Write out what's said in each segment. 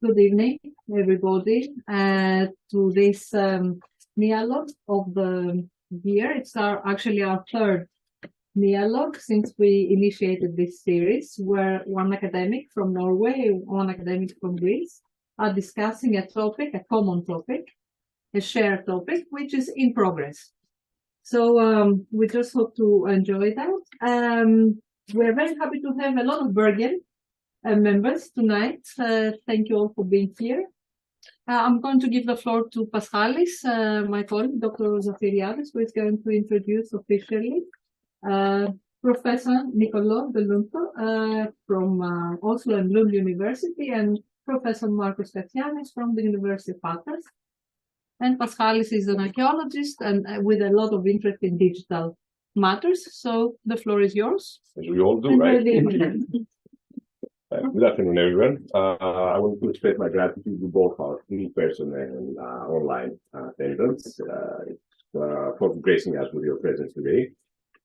Good evening, everybody, to this NIA-logue of the year. It's actually our third NIA-logue since we initiated this series, where one academic from Norway, one academic from Greece are discussing a topic, a common topic, a shared topic, which is in progress. So we just hope to enjoy that. We're very happy to have a lot of Bergen members tonight. Thank you all for being here. I'm going to give the floor to Paschalis, my colleague, Dr. Katsianis, who is going to introduce officially Professor Nicoló Dell'Unto from Oslo and Lund University, and Professor Markos Katsianis from the University of Patras. And Paschalis is an archaeologist and with a lot of interest in digital matters. So the floor is yours. As we all do, right? Good afternoon, everyone. I want to express my gratitude to both our in-person and online attendants for gracing us with your presence today.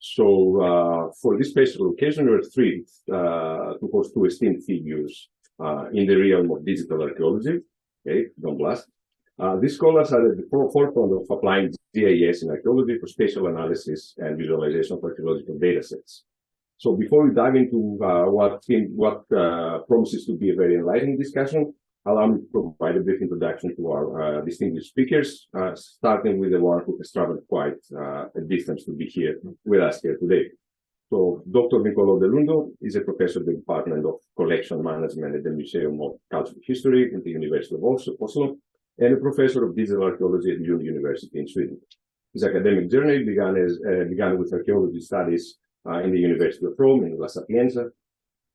So, for this special occasion, we're thrilled to host two esteemed figures in the realm of digital archaeology. Okay, don't blast. These scholars are at the forefront of applying GIS in archaeology for spatial analysis and visualization of archaeological data sets. So before we dive into what promises to be a very enlightening discussion, allow me to provide a brief introduction to our distinguished speakers, starting with the one who has traveled quite a distance to be here with us here today. So Dr. Nicoló Dell'Unto is a professor of the Department of Collection Management at the Museum of Cultural History at the University of Oslo, and a professor of digital archaeology at Lund University in Sweden. His academic journey began with archaeology studies in the University of Rome in La Sapienza.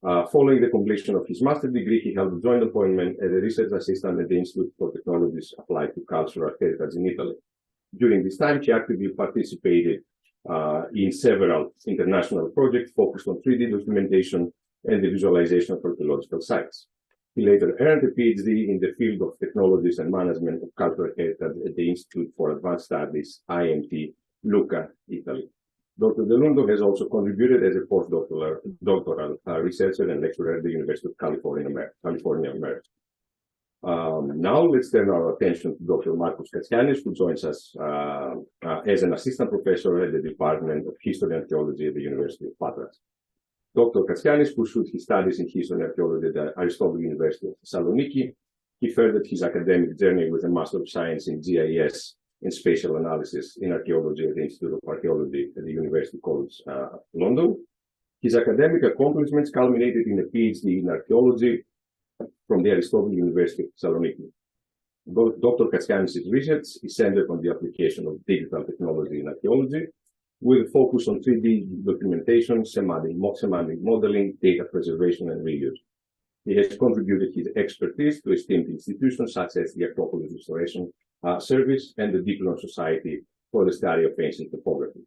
Following the completion of his master's degree, he held a joint appointment as a research assistant at the Institute for Technologies Applied to Cultural Heritage in Italy. During this time, he actively participated in several international projects focused on 3D documentation and the visualization of archaeological sites. He later earned a PhD in the field of technologies and management of cultural heritage at the Institute for Advanced Studies, IMT, Lucca, Italy. Dr. Dell'Unto has also contributed as a postdoctoral researcher and lecturer at the University of California, America. Now let's turn our attention to Dr. Markos Katsianis, who joins us as an assistant professor at the Department of History and Archaeology at the University of Patras. Dr. Katsianis pursued his studies in history and archaeology at the Aristotle University of Thessaloniki. He furthered his academic journey with a Master of Science in GIS and Spatial Analysis in Archaeology at the Institute of Archaeology at the University College London. His academic accomplishments culminated in a PhD in archaeology from the Aristotle University of Thessaloniki. Dr. Katsianis' research is centered on the application of digital technology in archaeology, with a focus on 3D documentation, semantic modeling, data preservation, and reuse. He has contributed his expertise to esteemed institutions such as the Acropolis Restoration Service and the Diplom Society for the Study of Ancient Topography.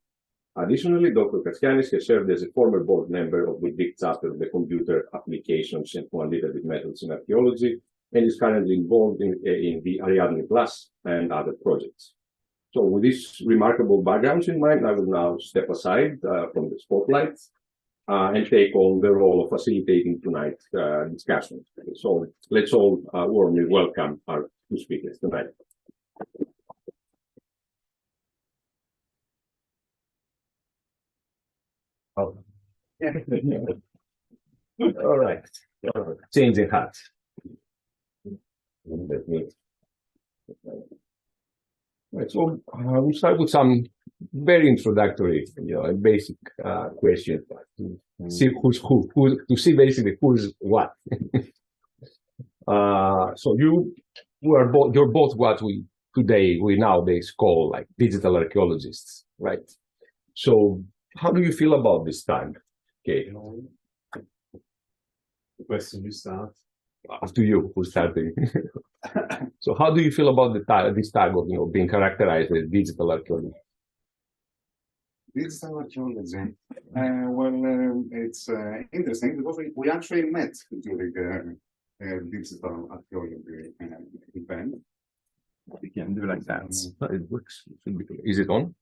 Additionally, Dr. Katsianis has served as a former board member of the DIC chapter of the Computer Applications and Quantitative Methods in Archaeology, and is currently involved in the Ariadne Plus and other projects. So with these remarkable backgrounds in mind, I will now step aside from the spotlight and take on the role of facilitating tonight's discussion. So let's all warmly welcome our two speakers tonight. Oh. All right. Changing hats. Let me. Right, so we'll start with some very introductory, and basic questions to see who's who, to see basically who's what. So you're both what we nowadays call like digital archaeologists, right? So how do you feel about this time? Okay. The question you start. After you, who's starting? So how do you feel about this tag of being characterized as digital archaeology? Digital archaeology. It's interesting because we actually met during digital archaeology event. We can do like that. It works. Is it on?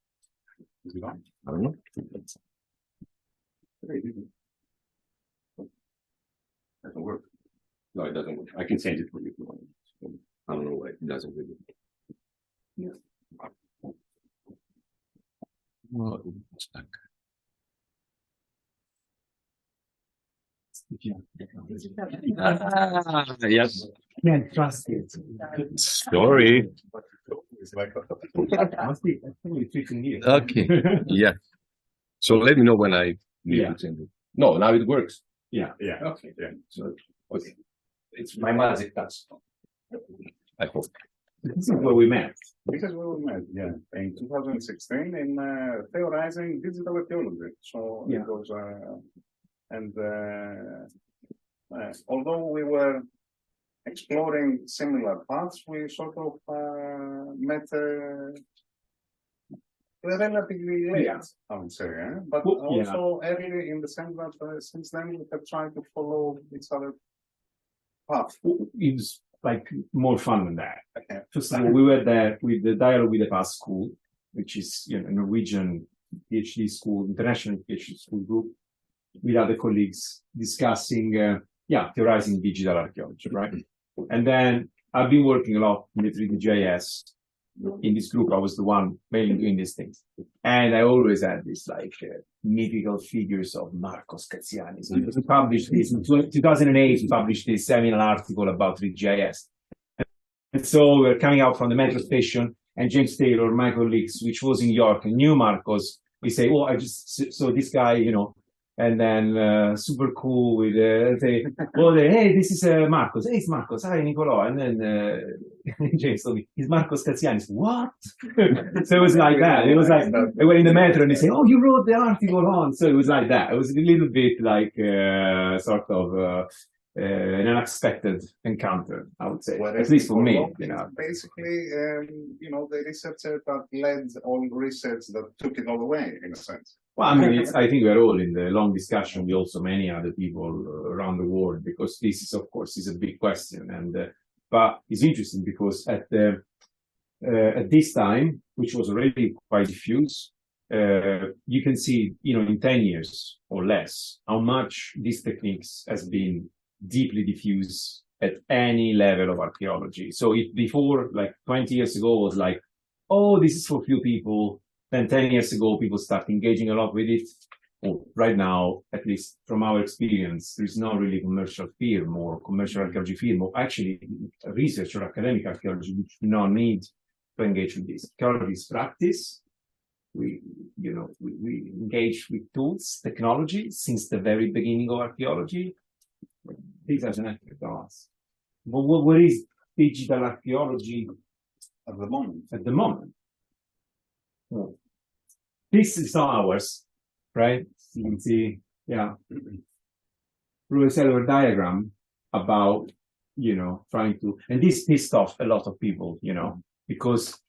Is it on? I don't know. Doesn't work. No, it doesn't work. I can change it for you if you want. I don't know why it doesn't really. Yeah. Oh, stuck. Yes. Can't trust it. Sorry. Must be fixing here. Okay. Yeah. So let me know when I need Yeah. to change it. No, now it works. Yeah. Yeah. Okay. Yeah. So okay. It's my magic touch. I hope. This is where we met. This is where we met, yeah, in 2016 in theorizing digital archaeology. So Yeah. it was, although we were exploring similar paths, we sort of met relatively late, Yeah. I would say, but Well, yeah. also early in the sense that since then we have tried to follow each other path. It was like more fun than that. Okay. First of all, we were there with the Dialogue with the Past School, which is a Norwegian PhD school, international PhD school group, with other colleagues discussing, theorizing digital archaeology, right? And then I've been working a lot in the 3D.js. In this group, I was the one mainly doing these things. And I always had this mythical figures of Markos Katsianis. We published this in 2008, we published this seminal article about 3D.js. And so we're coming out from the metro station, and James Taylor, my colleagues, which was in York, and knew Markos. We say, oh, I just saw this guy, and then super cool with say, well, hey, this is Markos. Hey, it's Markos. Hi, Nicolò. And then James told me, he's Markos Katsianis. What? So it was like that. It was like they were in the metro and they say, oh, you wrote the article on. So it was like that. It was a little bit like sort of an unexpected encounter, I would say, at least for me. Basically, the researcher that led all research that took it all away, in a sense. Well, I mean, I think we're all in the long discussion with also many other people around the world, because this is, of course, is a big question. And but it's interesting because at this time, which was already quite diffuse, you can see, in 10 years or less, how much these techniques has been deeply diffused at any level of archaeology. So if before, like 20 years ago, was like, oh, this is for few people, then 10 years ago, people start engaging a lot with it. Well, right now, at least from our experience, there's not really commercial firm or commercial archaeology firm, or actually research or academic archaeology, which do not need to engage with this. Archaeology is practice. We engage with tools, technology, since the very beginning of archaeology. These are genetic dots. But what is digital archaeology At the moment. At the moment? Well, this is not ours, right? You can see, Ruiz-Elwer diagram about, trying to, and this pissed off a lot of people, because,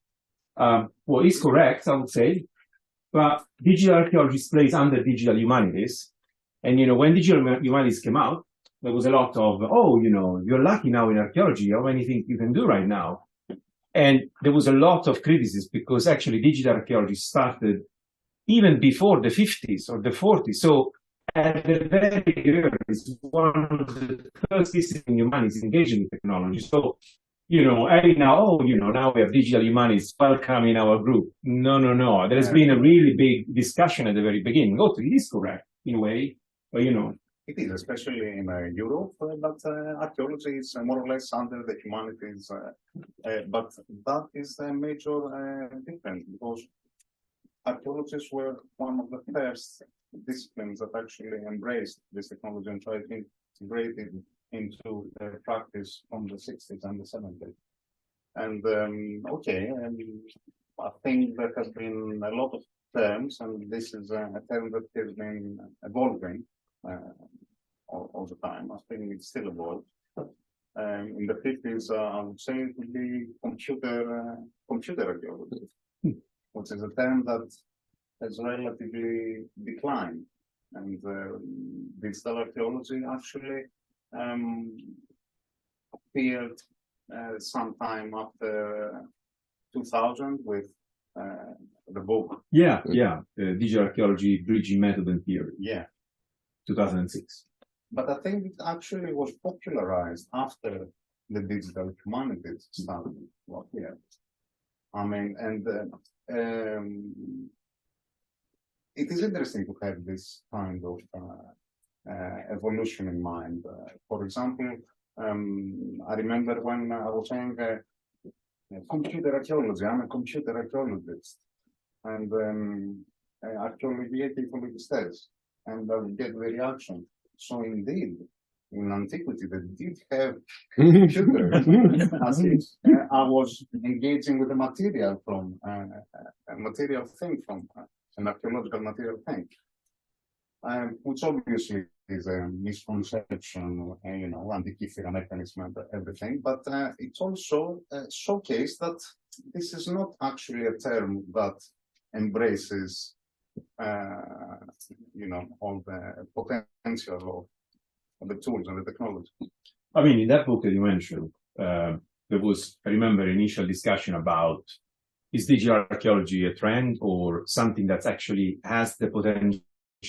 it's correct, I would say, but digital archaeology plays under digital humanities. And, when digital humanities came out, there was a lot of, you're lucky now in archaeology, how many things you can do right now. And there was a lot of criticism because actually digital archaeology started even before the 50s or the 40s. So at the very early, it's one of the first disciplines in humanities engaging with technology. So, now we have digital humanities, welcome in our group. No. There has been a really big discussion at the very beginning. Also, it is correct in a way, but It is, especially in Europe, but archaeology is more or less under the humanities. But that is a major difference, because archaeologists were one of the first disciplines that actually embraced this technology and tried to integrate it into their practice from the 60s and the 70s. And I think there has been a lot of terms, and this is a term that has been evolving all the time. I think it's still evolved. In the 50s, I would say it would be computer archaeology, which is a term that has relatively declined. And digital archaeology actually appeared sometime after 2000 with the book. Digital archaeology, bridging method and theory. Yeah. 2006. but I think it actually was popularized after the digital humanities started here. I mean, and it is interesting to have this kind of evolution in mind. For example, I remember when I was saying computer archaeology, I'm a computer archaeologist, and archaeology people with stats, and I would get the reaction. So indeed, in antiquity, they did have computers. As if I was engaging with a material from a material thing from an archaeological material thing, which obviously is a misconception, you know, Antikythera mechanism and everything, but it also showcased that this is not actually a term that embraces, you know, all the potential of the tools and the technology. I mean, in that book that you mentioned, there was, I remember, initial discussion about, is digital archaeology a trend or something that actually has the potential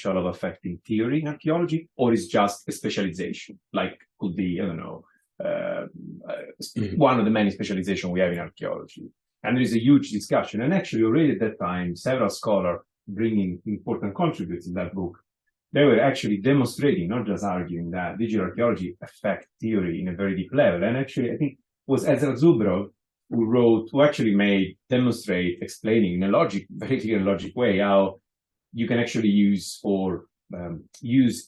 of affecting theory in archaeology, or is just a specialization, like could be, I don't know, one of the many specializations we have in archaeology. And there is a huge discussion. And actually, already at that time, several scholars bringing important contributors in that book, they were actually demonstrating, not just arguing, that digital archaeology affects theory in a very deep level. And actually, I think it was Ezra Zubrov who actually demonstrate, explaining in a very clear and logic way how you can actually use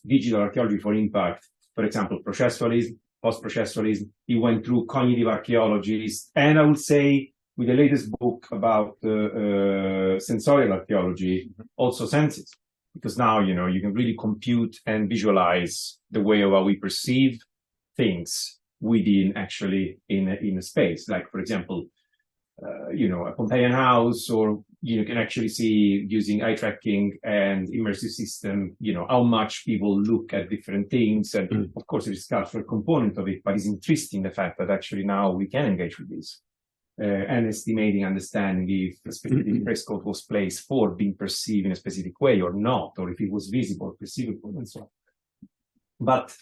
digital archaeology for impact, for example, processualism, post-processualism. He went through cognitive archaeologies, and I would say with the latest book about sensorial archaeology, also senses, because now, you know, you can really compute and visualize the way of how we perceive things within actually in a space. Like, for example, you know, a Pompeian house, or you can actually see using eye tracking and immersive system, you know, how much people look at different things. And of course, there is a cultural component of it, but it's interesting the fact that actually now we can engage with this and estimating, understanding if a specific fresco was placed for being perceived in a specific way or not, or if it was visible, perceivable, and so on. But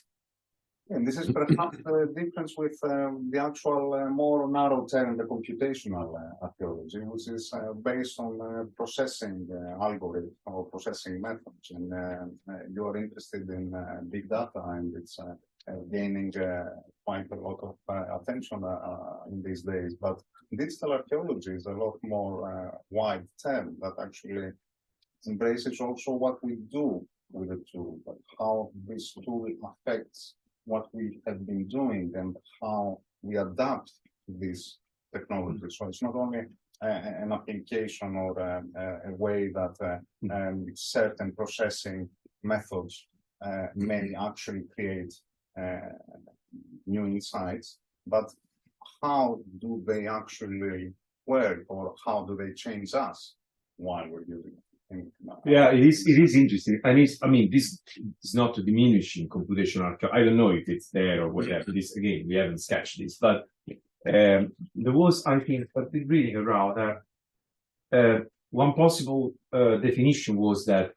and this is perhaps the difference with the actual more narrow term, the computational archaeology, which is based on processing algorithms or processing methods. And you're interested in big data, and it's gaining quite a lot of attention in these days. But digital archaeology is a lot more wide term that actually embraces also what we do with the tool, but how this tool affects what we have been doing and how we adapt to this technology. So it's not only an application or a way that certain processing methods may actually create new insights, but how do they actually work, or how do they change us while we're using it? Yeah, it is interesting. And I mean, this is not to diminish in computational archaeology. I don't know if it's there or whatever. This, again, we haven't sketched this, but there was, I think, I've been reading around that one possible definition was that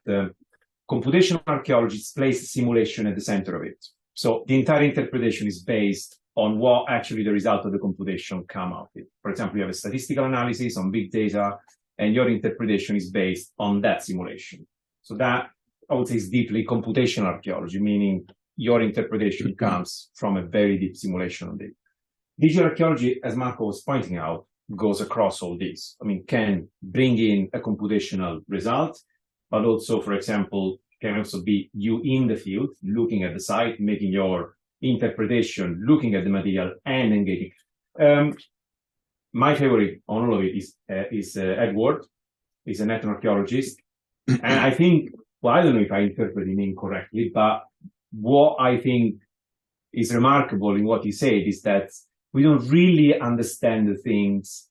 computational archaeology places simulation at the center of it. So the entire interpretation is based on what actually the result of the computation come out with. For example, you have a statistical analysis on big data, and your interpretation is based on that simulation. So that, I would say, is deeply computational archaeology, meaning your interpretation comes from a very deep simulation of it. Digital archaeology, as Marco was pointing out, goes across all this. I mean, can bring in a computational result, but also, for example, can also be you in the field, looking at the site, making your interpretation, looking at the material, and engaging. My favorite on all of it is Edward. He's an ethnoarchaeologist. And I think, well, I don't know if I interpreted him incorrectly, but what I think is remarkable in what he said is that we don't really understand the things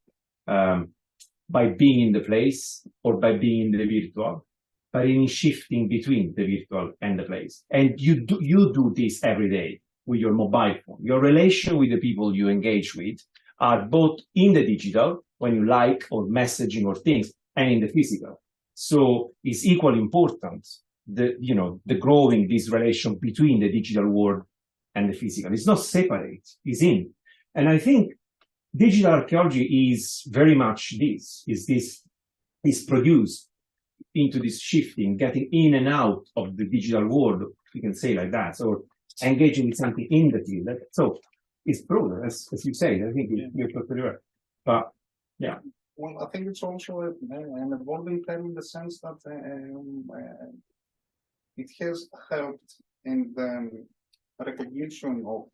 by being in the place or by being in the virtual, but in shifting between the virtual and the place. And you do this every day with your mobile phone. Your relation with the people you engage with are both in the digital, when you like or messaging or things, and in the physical. So it's equally important the growing this relation between the digital world and the physical. It's not separate, it's in. And I think digital archaeology is very much this, is produced into this shifting, getting in and out of the digital world, we can say like that, or engaging with something in the field. So it's broader, as you say. I think you're totally right. But yeah. Well, I think it's also an evolving term in the sense that it has helped in the recognition of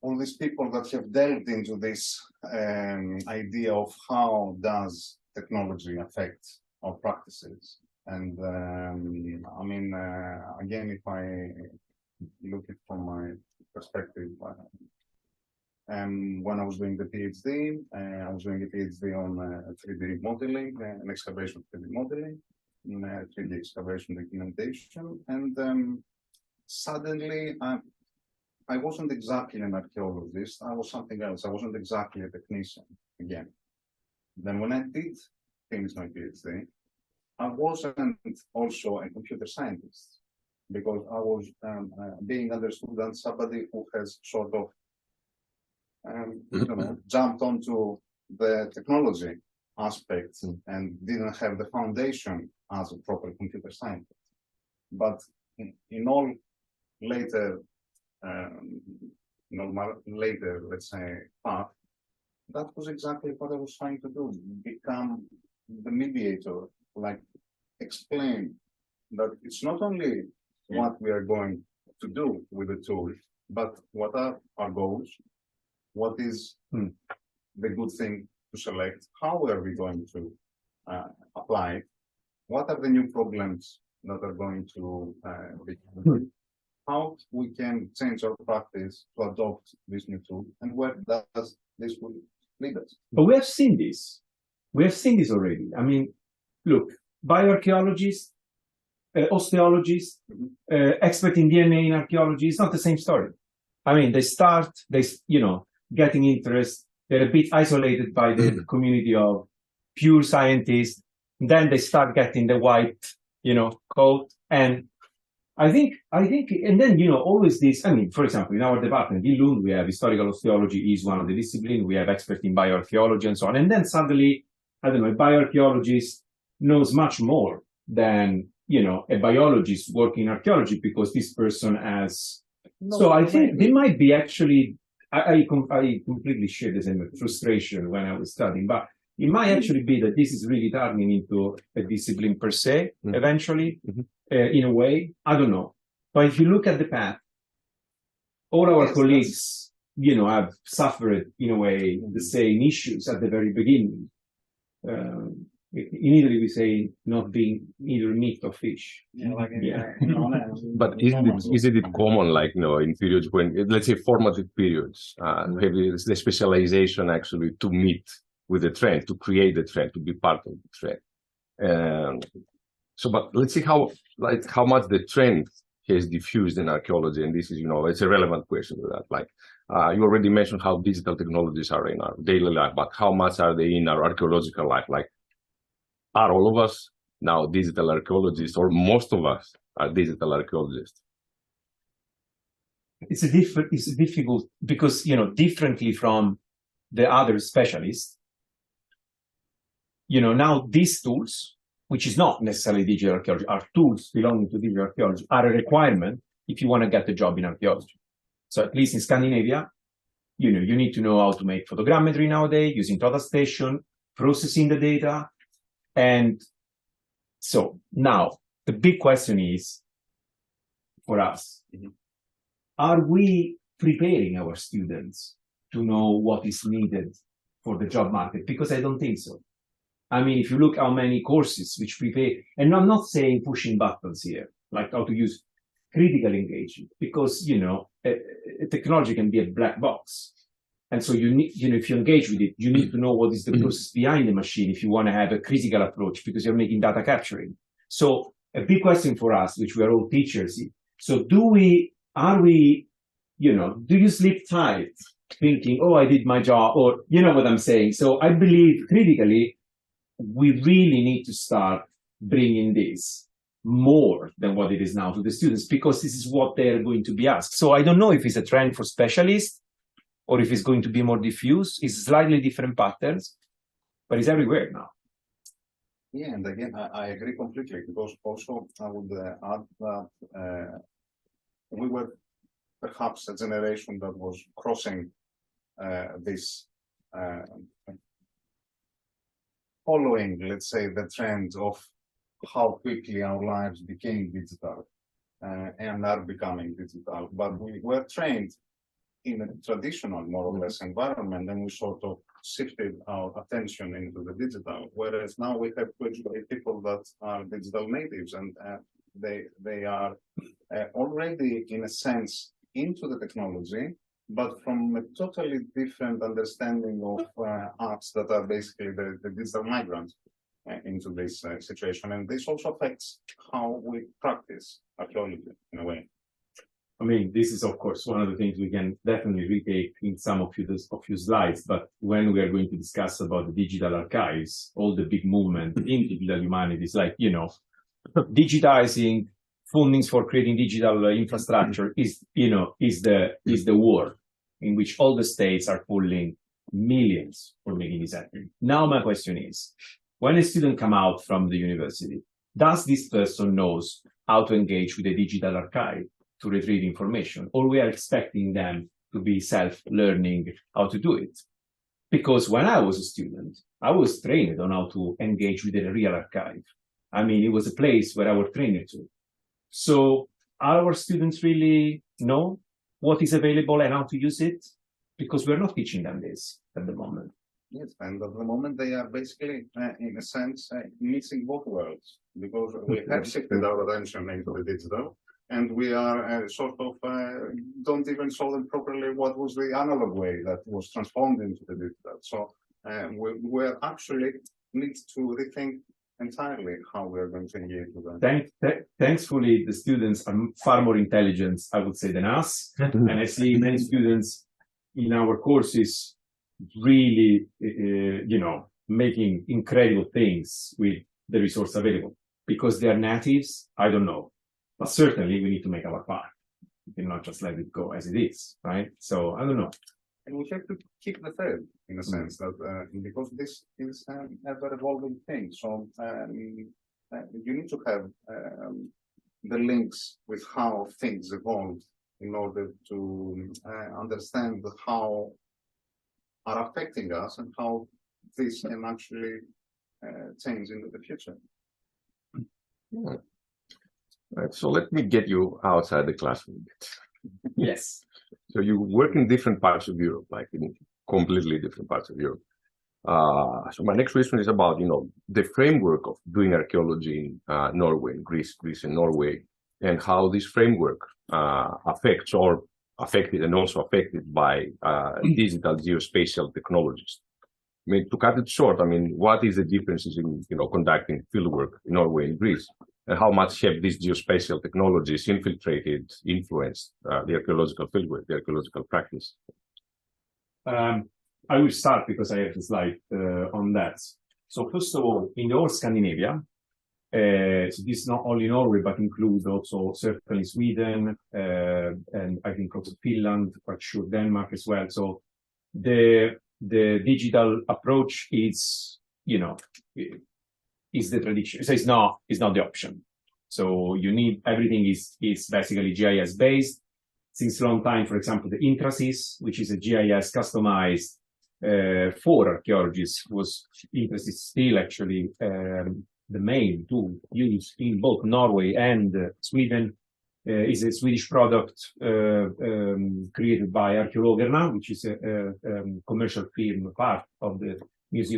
all these people that have delved into this idea of how does technology affect our practices. And I mean, again, if I look at it from my perspective, when I was doing the PhD, I was doing a PhD on 3D modeling, an excavation 3D modeling, 3D excavation documentation, and suddenly I wasn't exactly an archaeologist. I was something else. I wasn't exactly a technician again. Then when I did finish my PhD, I wasn't also a computer scientist, because I was being understood as somebody who has sort of jumped onto the technology aspects and didn't have the foundation as a proper computer scientist. But in all later, later, let's say, path, that was exactly what I was trying to do: become the mediator, like explain that it's not only what we are going to do with the tool, but what are our goals, what is the good thing to select, how are we going to apply it, what are the new problems that are going to be, how we can change our practice to adopt this new tool, and where does this will lead us. But we have seen this. We have seen this already. I mean, look, bioarchaeologists, osteologists, expert in DNA in archaeology, it's not the same story. I mean, they getting interest. They're a bit isolated by the community of pure scientists. Then they start getting the white, coat. And I think, and then, always this, I mean, for example, in our department, in Lund, we have historical osteology is one of the disciplines. We have experts in bioarchaeology and so on. And then suddenly, I don't know, a bioarchaeologist knows much more than, a biologist working in archaeology, because this person has. So I think they might be actually, I completely share the same frustration when I was studying, but it might actually be that this is really turning into a discipline per se, eventually, in a way. I don't know. But if you look at the path, all our colleagues, have suffered, in a way, the same issues at the very beginning. In Italy, we say not being either meat or fish. But isn't it common, like, in periods when, let's say, formative periods, have the specialization actually to meet with the trend, to create the trend, to be part of the trend? So, but let's see how much the trend has diffused in archaeology, and this is, it's a relevant question to that. Like, you already mentioned how digital technologies are in our daily life, but how much are they in our archaeological life? Like, are all of us now digital archaeologists, or most of us are digital archaeologists? It's difficult because, differently from the other specialists, now these tools, which is not necessarily digital archaeology, are tools belonging to digital archaeology, are a requirement if you want to get a job in archaeology. So at least in Scandinavia, you need to know how to make photogrammetry nowadays, using data station, processing the data. And so now the big question is for us, are we preparing our students to know what is needed for the job market? Because I don't think so. I mean, if you look how many courses which prepare, and I'm not saying pushing buttons here, like how to use critical engagement, because, technology can be a black box. And so you need, if you engage with it, you need to know what is the process behind the machine if you want to have a critical approach, because you're making data capturing. So a big question for us, which we are all teachers, so do you sleep tight thinking, oh, I did my job, or what I'm saying? So I believe critically, we really need to start bringing this more than what it is now to the students, because this is what they're going to be asked. So I don't know if it's a trend for specialists or if it's going to be more diffuse. It's slightly different patterns, but it's everywhere now. Yeah, and again, I agree completely, because also I would add that we were perhaps a generation that was crossing this, following, let's say, the trend of how quickly our lives became digital and are becoming digital. But we were trained in a traditional, more or less, environment, and we sort of shifted our attention into the digital. Whereas now we have to educate people that are digital natives, and they are already, in a sense, into the technology, but from a totally different understanding of arts that are basically the digital migrants into this situation. And this also affects how we practice archaeology in a way. I mean, this is, of course, one of the things we can definitely retake in some of your slides. But when we are going to discuss about the digital archives, all the big movement in digital humanities, like, you know, digitizing fundings for creating digital infrastructure is the war in which all the states are pulling millions for making this happen. Now, my question is, when a student comes out from the university, does this person knows how to engage with the digital archive to retrieve information, or we are expecting them to be self-learning how to do it? Because when I was a student, I was trained on how to engage with the real archive. I mean, it was a place where I was trained to. So our students really know what is available and how to use it? Because we're not teaching them this at the moment. Yes, and at the moment they are basically, in a sense, mixing both worlds, because we have shifted our attention into the digital, and we are sort of don't even show them properly what was the analog way that was transformed into the digital. So we actually need to rethink entirely how we are going to engage with them. Thankfully, the students are far more intelligent, I would say, than us. And I see many students in our courses really, making incredible things with the resource available. Because they are natives, I don't know. But certainly we need to make our part. We cannot just let it go as it is, right? So I don't know. And we have to keep the thread, in a sense, that because this is an ever-evolving thing. So you need to have the links with how things evolve in order to understand how are affecting us and how this can actually change into the future. Yeah. Right, so let me get you outside the classroom a bit. Yes. So you work in different parts of Europe, like in completely different parts of Europe. So my next question is about, the framework of doing archaeology in Norway, Greece and Norway, and how this framework affects or affected and also affected by digital geospatial technologies. I mean, to cut it short, what is the differences in, conducting fieldwork in Norway and Greece? And how much have these geospatial technologies influenced the archaeological fieldwork, the archaeological practice? I will start because I have a slide on that. So first of all, in the whole Scandinavia, so this is not only Norway, but includes also certainly Sweden, and I think also Finland, quite sure Denmark as well. So the digital approach is, is the tradition. So it's not the option. So you need, everything is basically GIS based. Since a long time, for example, the Intrasys, which is a GIS customized for archaeologists, was Intrasys still actually the main tool used in both Norway and Sweden. Is a Swedish product created by Arkeologerna, which is a commercial firm part of the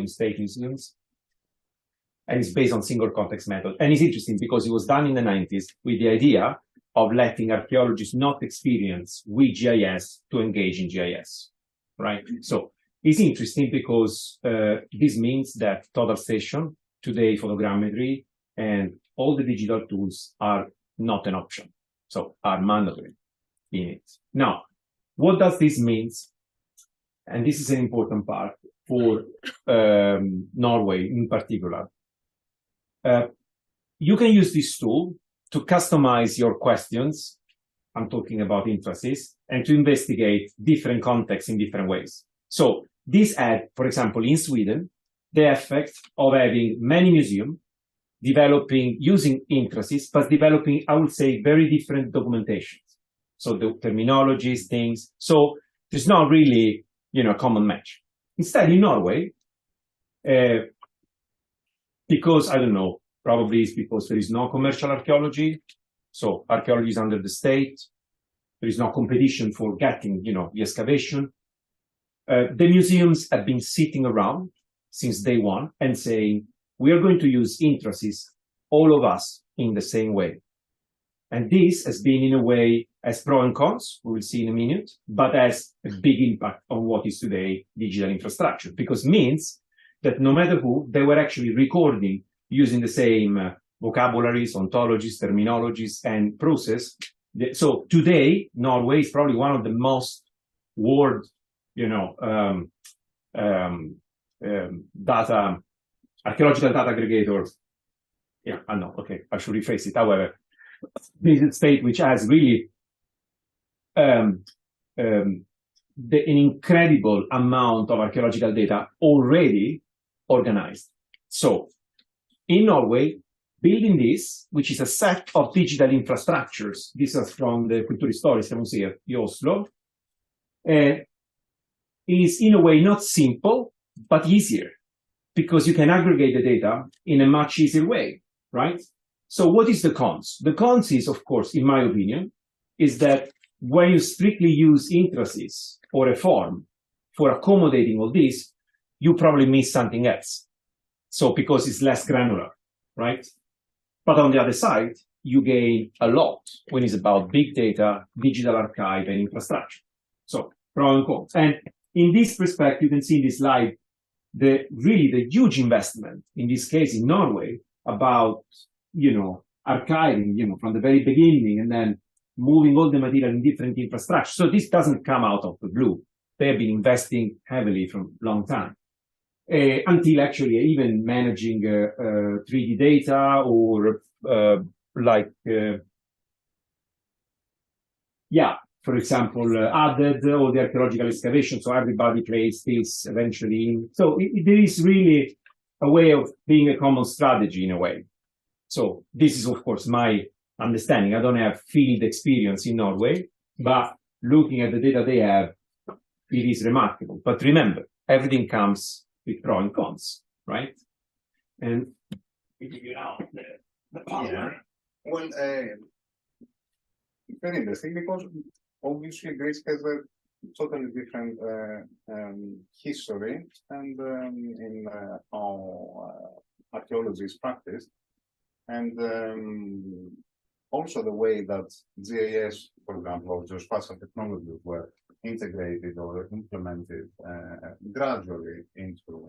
state museums. And it's based on single context method. And it's interesting because it was done in the 90s with the idea of letting archaeologists not experience with GIS to engage in GIS, right? So it's interesting because this means that total station, today photogrammetry, and all the digital tools are not an option. So are mandatory in it. Now, what does this mean? And this is an important part for Norway in particular. you can use this tool to customize your questions. I'm talking about intraces, and to investigate different contexts in different ways. So this had, for example, in Sweden, the effect of having many museums developing, using intraces, but developing, I would say, very different documentations. So the terminologies, things. So there's not really, a common match. Instead, in Norway, because, I don't know, probably it's because there is no commercial archaeology. So archaeology is under the state. There is no competition for getting, the excavation. The museums have been sitting around since day one and saying, we are going to use intraces, all of us, in the same way. And this has been, in a way, as pro and cons, we will see in a minute, but has a big impact on what is today digital infrastructure, because it means that no matter who, they were actually recording using the same vocabularies, ontologies, terminologies, and process. So today, Norway is probably one of the most world, archaeological data aggregators. Yeah, I know. Okay, I should rephrase it. However, this is a state which has really an incredible amount of archaeological data already organized. So, in Norway, building this, which is a set of digital infrastructures, this is from the Kulturhistoriska Museet in Oslo, is in a way not simple, but easier, because you can aggregate the data in a much easier way, right? So what is the cons? The cons is, of course, in my opinion, is that when you strictly use intraces or a form for accommodating all this, you probably miss something else. So because it's less granular, right? But on the other side, you gain a lot when it's about big data, digital archive, and infrastructure. So pro and cons. And in this respect, you can see in this slide the huge investment, in this case in Norway, about archiving, from the very beginning, and then moving all the material in different infrastructure. So this doesn't come out of the blue. They have been investing heavily from a long time. Until actually even managing 3D data or for example, added all the archaeological excavation, so everybody plays this eventually in. So there is really a way of being a common strategy in a way. So this is, of course, my understanding. I don't have field experience in Norway, but looking at the data they have, it is remarkable. But remember, everything comes with pro and cons, right? And we figure out the power. Yeah. Well, very interesting, because obviously Greece has a totally different history and in how archaeology is practiced, and also the way that GIS, for example, or geospatial technologies were integrated or implemented gradually into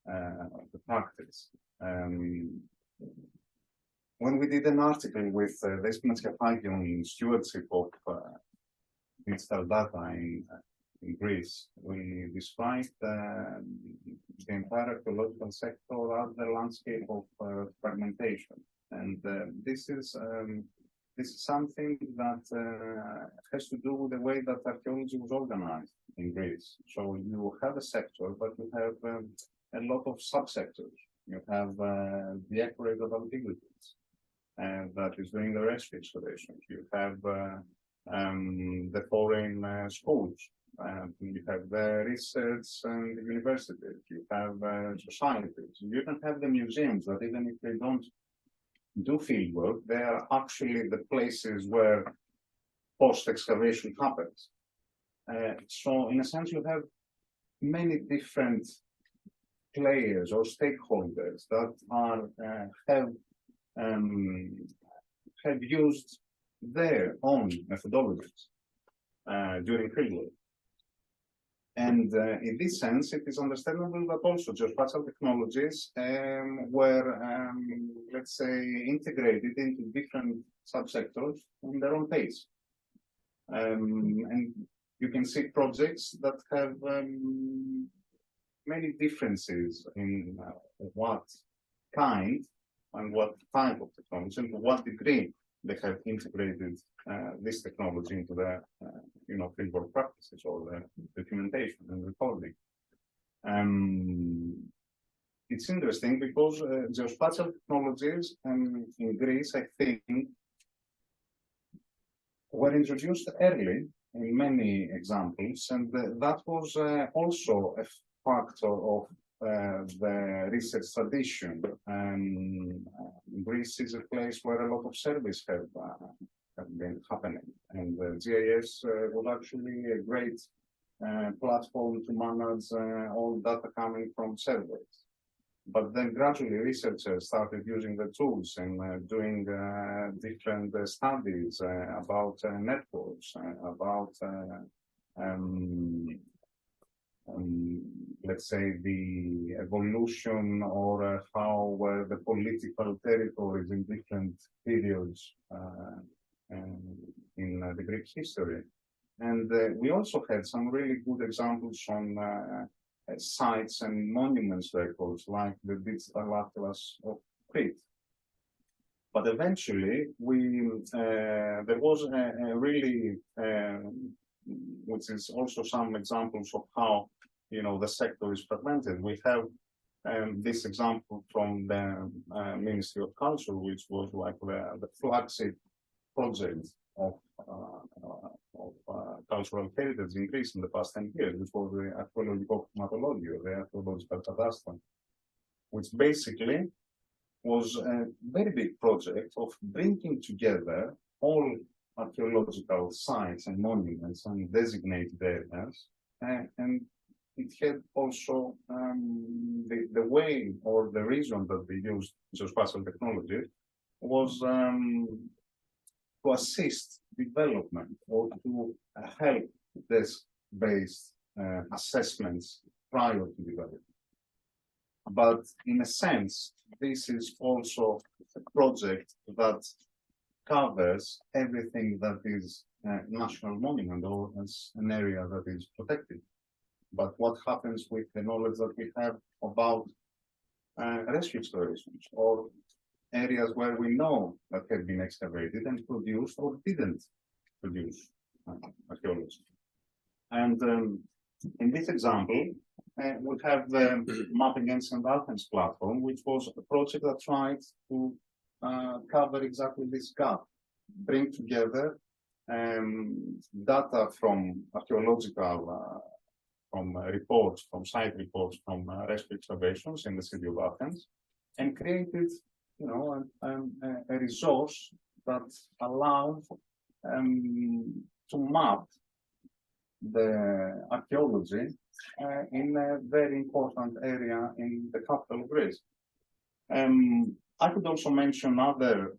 the practice. When we did an article with the on stewardship of digital data in Greece, we described the entire archaeological sector as the landscape of fragmentation, and this is something that has to do with the way that archaeology was organized in Greece. So you have a sector, but you have a lot of subsectors. You have the accurate of antiquities, and that is doing the rescue excavations. You have the foreign schools. You have the research and the universities. You have societies. You don't have the museums that, even if they don't do field work, they are actually the places where post-excavation happens. So in a sense, you have many different players or stakeholders that are have used their own methodologies during fieldwork. And in this sense, it is understandable that also geospatial technologies were, let's say, integrated into different subsectors on their own pace. And you can see projects that have many differences in what kind and what type of technology and to what degree they have integrated this technology into the fieldwork practices or the documentation and recording. It's interesting because geospatial technologies in Greece, I think, were introduced early in many examples, and that was also a factor of the research tradition. Greece is a place where a lot of surveys have been happening, and GIS was actually a great platform to manage all data coming from surveys. But then gradually researchers started using the tools and doing different studies about networks, about let's say the evolution or how were the political territories in different periods in the Greek history. And we also had some really good examples on sites and monuments records, like the Digital Atlas of Crete. But eventually, there was a really, which is also some examples of how the sector is fragmented. We have this example from the Ministry of Culture, which was like the flagship project of cultural heritage in Greece in the past 10 years, which was the Archaeological the archaeological catastrophe, which basically was a very big project of bringing together all archaeological sites and monuments and designated areas, and it had also the way or the reason that they used geospatial technology was to assist development or to help desk-based assessments prior to development. But in a sense, this is also a project that covers everything that is a national monument or as an area that is protected. But what happens with the knowledge that we have about rescue explorations or areas where we know that have been excavated and produced or didn't produce archaeology? And in this example, we have the Mapping Ancient Athens platform, which was a project that tried to cover exactly this gap, bring together data from archaeological from reports, from site reports, from rescue excavations in the city of Athens, and created, a resource that allowed to map the archaeology in a very important area in the capital of Greece. I could also mention other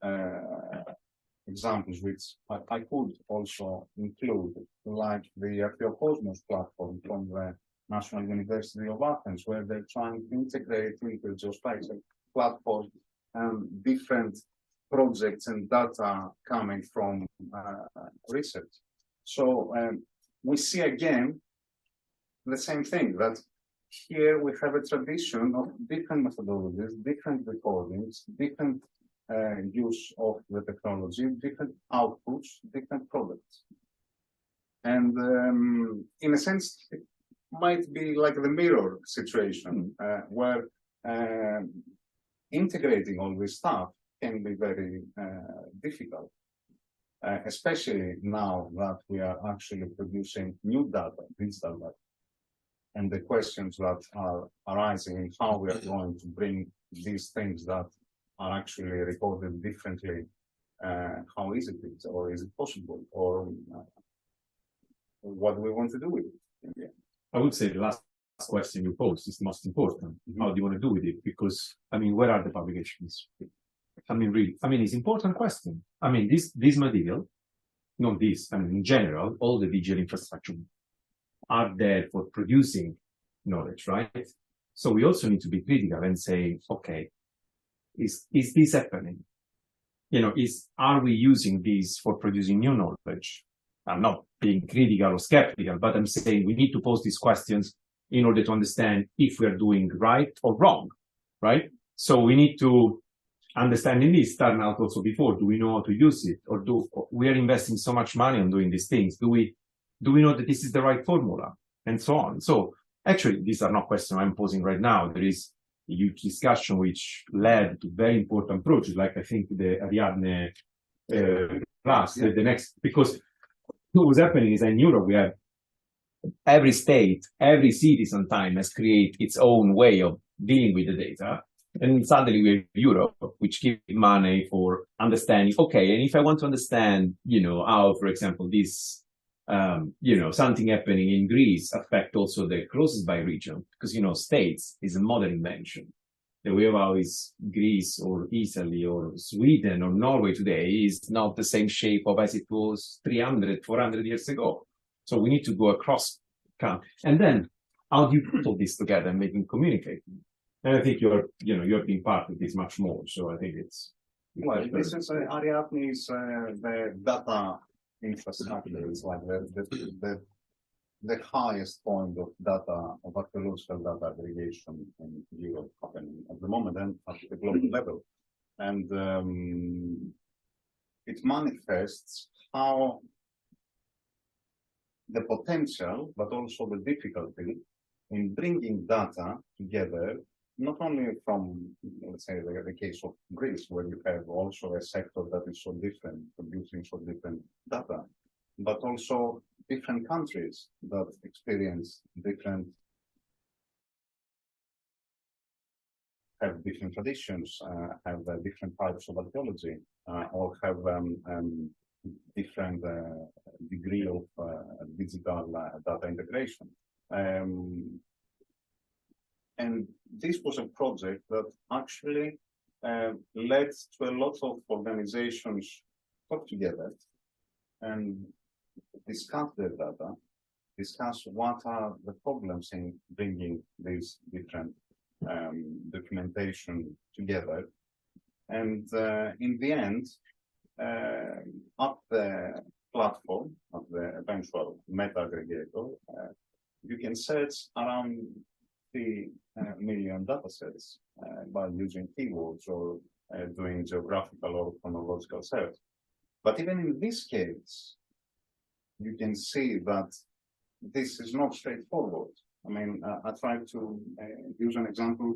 examples which I could also include, like the Archaeocosmos platform from the National University of Athens, where they're trying to integrate into the geospatial platform different projects and data coming from research. So we see again the same thing, that here we have a tradition of different methodologies, different recordings, different use of the technology, different outputs, different products. And in a sense, it might be like the mirror situation, where integrating all this stuff can be very difficult, especially now that we are actually producing new data, digital data. And the questions that are arising in how we are going to bring these things that are actually recorded differently, how is it, or is it possible, or what do we want to do with it? Yeah. I would say the last question you posed is the most important. How do you want to do with it? Because, where are the publications? Really, it's an important question. This material, not this, in general, all the digital infrastructure are there for producing knowledge, right? So we also need to be critical and say, okay, is this happening? Are we using this for producing new knowledge? I'm not being critical or skeptical, but I'm saying we need to pose these questions in order to understand if we are doing right or wrong, right? So we need to understanding this starting out also before. Do we know how to use it, or we are investing so much money on doing these things? Do we know that this is the right formula, and so on? So actually, these are not questions I'm posing right now. There is a huge discussion which led to very important projects, like I think the Ariadne class, the next, because what was happening is in Europe we have every state, every city sometimes has created its own way of dealing with the data. And suddenly we have Europe, which gives money for understanding, okay, and if I want to understand, how, for example, this, something happening in Greece affect also the closest by region, because, states is a modern invention. The way of how is Greece or Italy or Sweden or Norway today is not the same shape of as it was 300, 400 years ago. So we need to go across. And then how do you put all this together and make them communicate? And I think you're being part of this much more. So I think it's well, this is Ariadne is the data infrastructure. It's like the highest point of data, of archaeological data aggregation in Europe happening at the moment and at the global level. And it manifests how the potential, but also the difficulty in bringing data together, not only from, let's say, the case of Greece, where you have also a sector that is so different, producing so different data, but also different countries that experience have different traditions, have different types of archaeology, or have different degree of digital data integration. And this was a project that actually led to a lot of organizations talk together and discuss their data, discuss what are the problems in bringing these different documentation together. And in the end, at the platform, at the eventual meta aggregator, you can search around 3 million data sets by using keywords or doing geographical or chronological search. But even in this case, you can see that this is not straightforward. I mean, I tried to use an example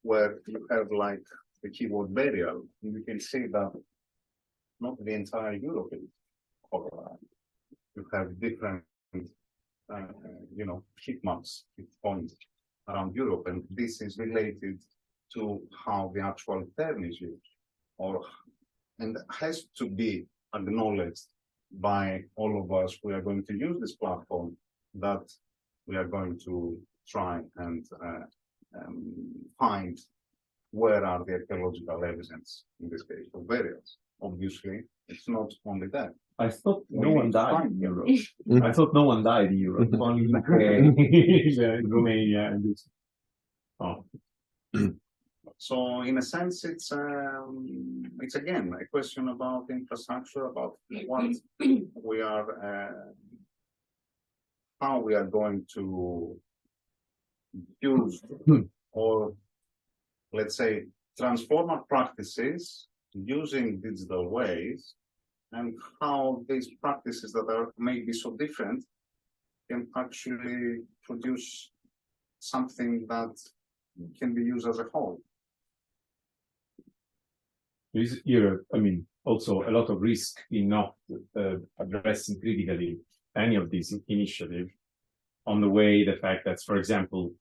where you have like the keyword burial, and you can see that not the entire Europe is covered. You have different, heat maps, heat points around Europe, and this is related to how the actual term is used, and has to be acknowledged by all of us who are going to use this platform, that we are going to try and find where are the archaeological evidence, in this case, of burials. Obviously, it's not only that. I thought no one died in Europe. I thought no one died in Europe. Only Romania and this. Oh. So in a sense, it's again a question about infrastructure, about what we are, how we are going to use, or let's say transform our practices using digital ways, and how these practices that are maybe so different can actually produce something that can be used as a whole. There is here, also a lot of risk in not addressing critically any of these initiatives on the way, the fact that, for example,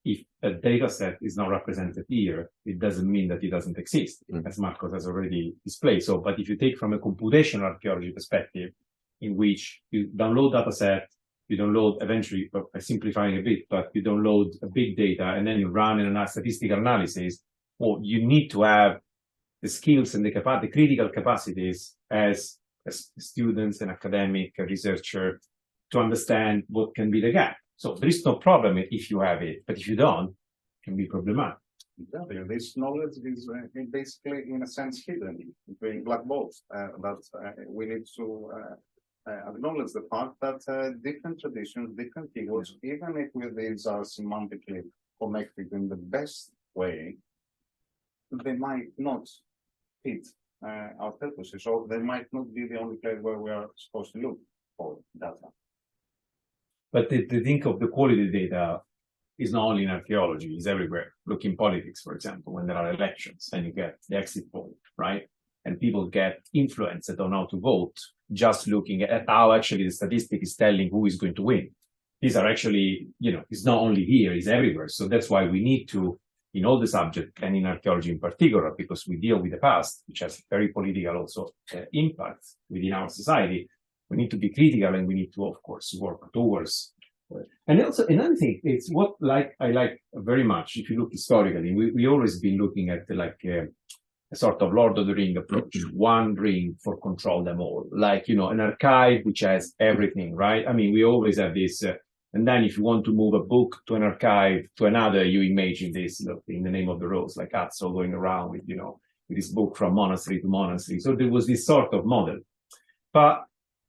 if a data set is not represented here, it doesn't mean that it doesn't exist, as Markos has already displayed. So, but if you take from a computational archaeology perspective, in which you download data set, you download eventually, simplifying a bit, but you download a big data and then you run a statistical analysis, well, you need to have the skills and the critical capacities as students and academic researcher to understand what can be the gap. So there is no problem if you have it, but if you don't, it can be problematic. Exactly. This knowledge is basically, in a sense, hidden between black box. That we need to acknowledge the fact that different traditions, different keywords, even if these are semantically connected in the best way, they might not fit our purposes, or they might not be the only place where we are supposed to look for data. But the think of the quality data is not only in archaeology, it's everywhere. Look in politics, for example, when there are elections and you get the exit poll, right? And people get influenced on how to vote, just looking at how actually the statistic is telling who is going to win. These are actually, it's not only here, it's everywhere. So that's why we need to, in all the subjects, and in archaeology in particular, because we deal with the past, which has very political also impact within our society, we need to be critical and we need to, of course, work towards. And also another thing, it's what I like very much, if you look historically, we always been looking at a sort of Lord of the Ring approach, one ring for control them all, an archive which has everything, right? I mean, we always have this, and then if you want to move a book to an archive to another, you imagine this, in the name of the rose, like Atso going around with, with this book from monastery to monastery. So there was this sort of model. But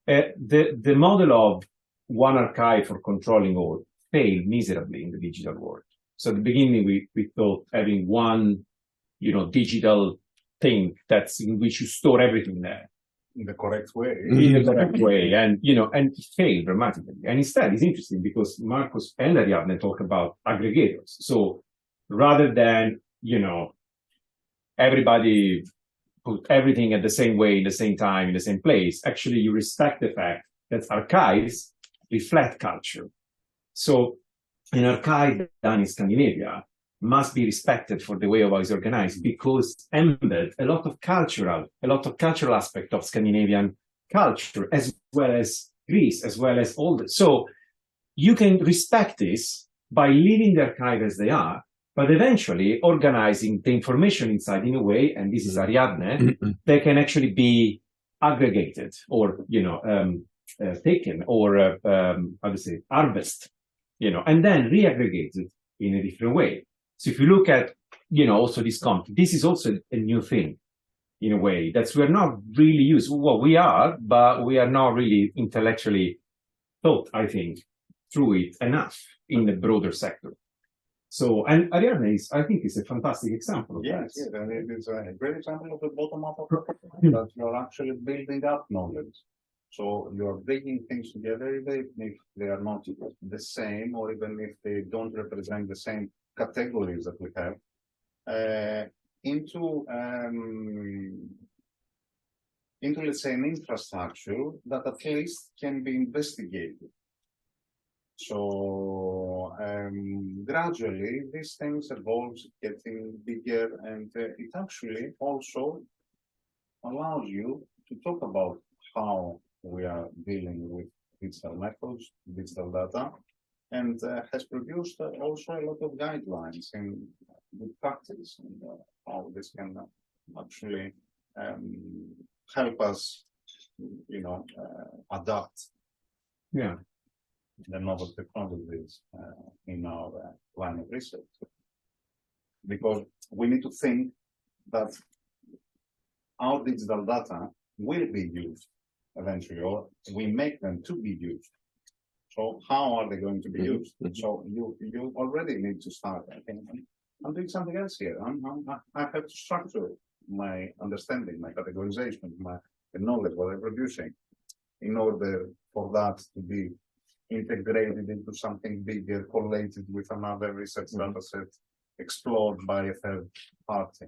the model of one archive for controlling all failed miserably in the digital world. So at the beginning, we thought having one, digital thing that's in which you store everything there. In the correct way. In the correct way. And, and it failed dramatically. And instead, it's interesting because Markos and Ariadne talk about aggregators. So rather than, everybody put everything at the same way, in the same time, in the same place, actually you respect the fact that archives reflect culture. So an archive done in Scandinavia must be respected for the way of how it's organized, because embed a lot of cultural aspect of Scandinavian culture, as well as Greece, as well as all that. So you can respect this by leaving the archive as they are, but eventually organizing the information inside in a way, and this is Ariadne, they can actually be aggregated or, taken or, harvested, and then re-aggregated in a different way. So if you look at, also this content, this is also a new thing in a way that we're not really used. Well, we are, but we are not really intellectually thought, I think, through it enough in the broader sector. So, and Ariadne I think, is a fantastic example of that. Yes, and it is a great example of the bottom-up approach, that you're actually building up knowledge. So you're bringing things together, even if they are not the same, or even if they don't represent the same categories that we have, into let's say an infrastructure that at least can be investigated. So gradually these things evolves, getting bigger, and it actually also allows you to talk about how we are dealing with digital methods, digital data, and has produced also a lot of guidelines in good practice, and how this can actually help us, adapt the novel technologies in our line of research. Because we need to think that our digital data will be used eventually, or we make them to be used. So how are they going to be used? So you already need to start, I think, I'm doing something else here. I have to structure my understanding, my categorization, the knowledge, what I'm producing, in order for that to be integrated into something bigger, collated with another research data set, explored by a third party.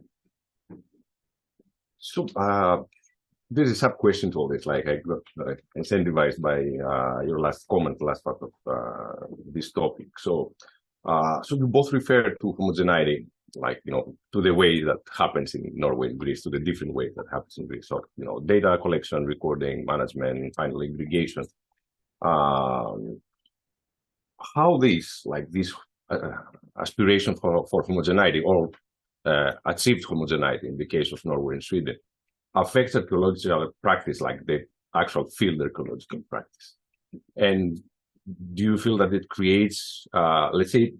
So there's a sub question to all this, like I got incentivized by your last comment, last part of this topic. So so you both refer to homogeneity, to the way that happens in Norway and Greece, to the different ways that happens in Greece. So, data collection, recording, management, and finally aggregation. How this aspiration for homogeneity, or achieved homogeneity in the case of Norway and Sweden, affects archaeological practice, like the actual field archaeological practice? And do you feel that it creates, let's say,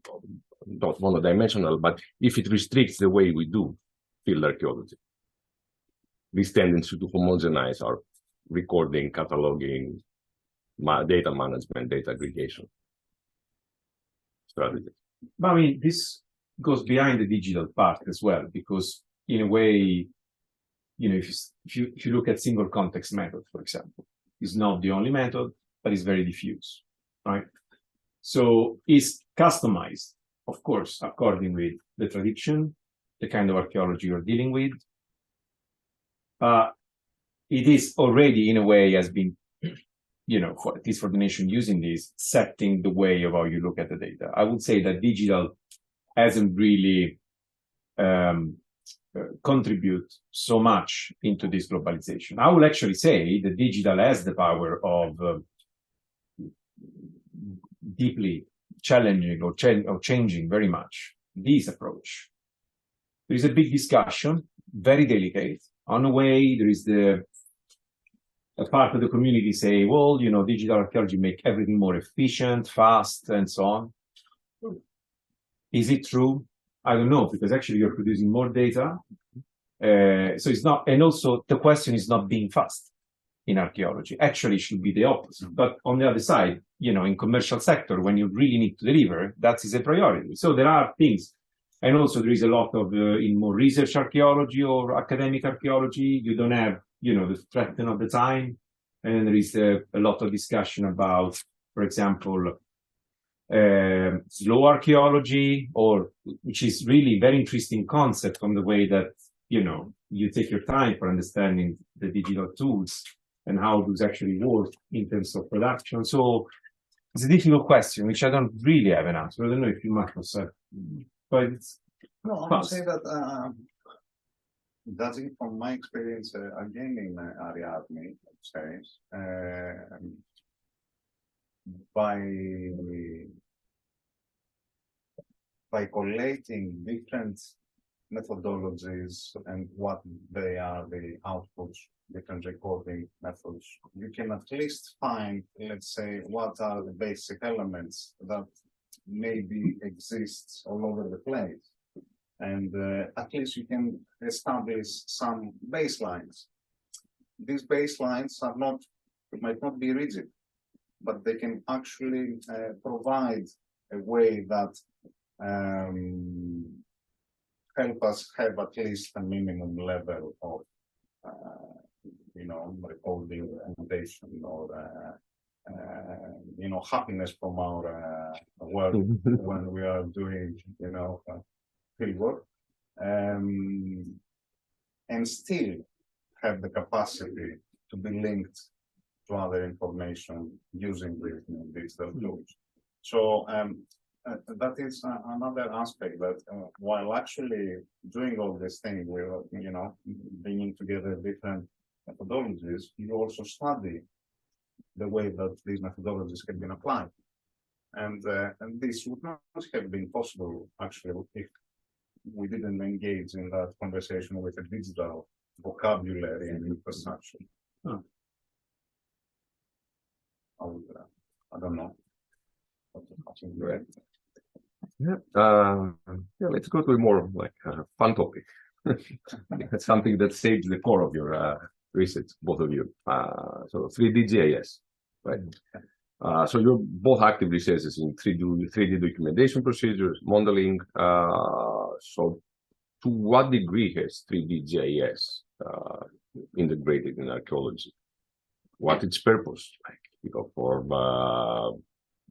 not monodimensional, but if it restricts the way we do field archaeology, this tendency to homogenize our recording, cataloging, data management, data aggregation strategy? But I mean, this goes behind the digital part as well, because in a way, if you look at single context method, for example, is not the only method, but it's very diffuse, right? So it's customized, of course, according with the tradition, the kind of archaeology you're dealing with. It is already, in a way, has been, at least for the nation using this, setting the way of how you look at the data. I would say that digital hasn't really contribute so much into this globalization. I will actually say that digital has the power of deeply challenging or changing very much this approach. There is a big discussion, very delicate. On the way, there is a part of the community say, well, digital archaeology make everything more efficient, fast, and so on. Is it true? I don't know, because actually you're producing more data. So it's not, and also the question is not being fast in archaeology. Actually, it should be the opposite. But on the other side, in commercial sector, when you really need to deliver, that is a priority. So there are things. And also there is a lot of, in more research archaeology or academic archaeology, you don't have, the threat of the time. And there is a lot of discussion about, for example, slow archaeology, which is really very interesting concept from the way that, you take your time for understanding the digital tools and how those actually work in terms of production. So it's a difficult question, which I don't really have an answer. I don't know if you, Markos, but it's no, I would say that judging from my experience again in Ariadne, by collating different methodologies and what they are, the outputs, different recording methods, you can at least find, let's say, what are the basic elements that maybe exist all over the place. And at least you can establish some baselines. These baselines might not be rigid, but they can actually provide a way that help us have at least a minimum level of, recording foundation or, happiness from our work when we are doing, fieldwork, and still have the capacity to be linked to other information using these digital tools. So that is another aspect that while actually doing all this thing, we're bringing together different methodologies, you also study the way that these methodologies have been applied. And this would not have been possible actually if we didn't engage in that conversation with a digital vocabulary and infrastructure. I don't know. Let's go to a more fun topic. It's something that saves the core of your research, both of you. So 3D GIS, right? So you're both active researchers in 3D documentation procedures, modeling. So to what degree has 3D GIS integrated in archaeology? What its purpose, for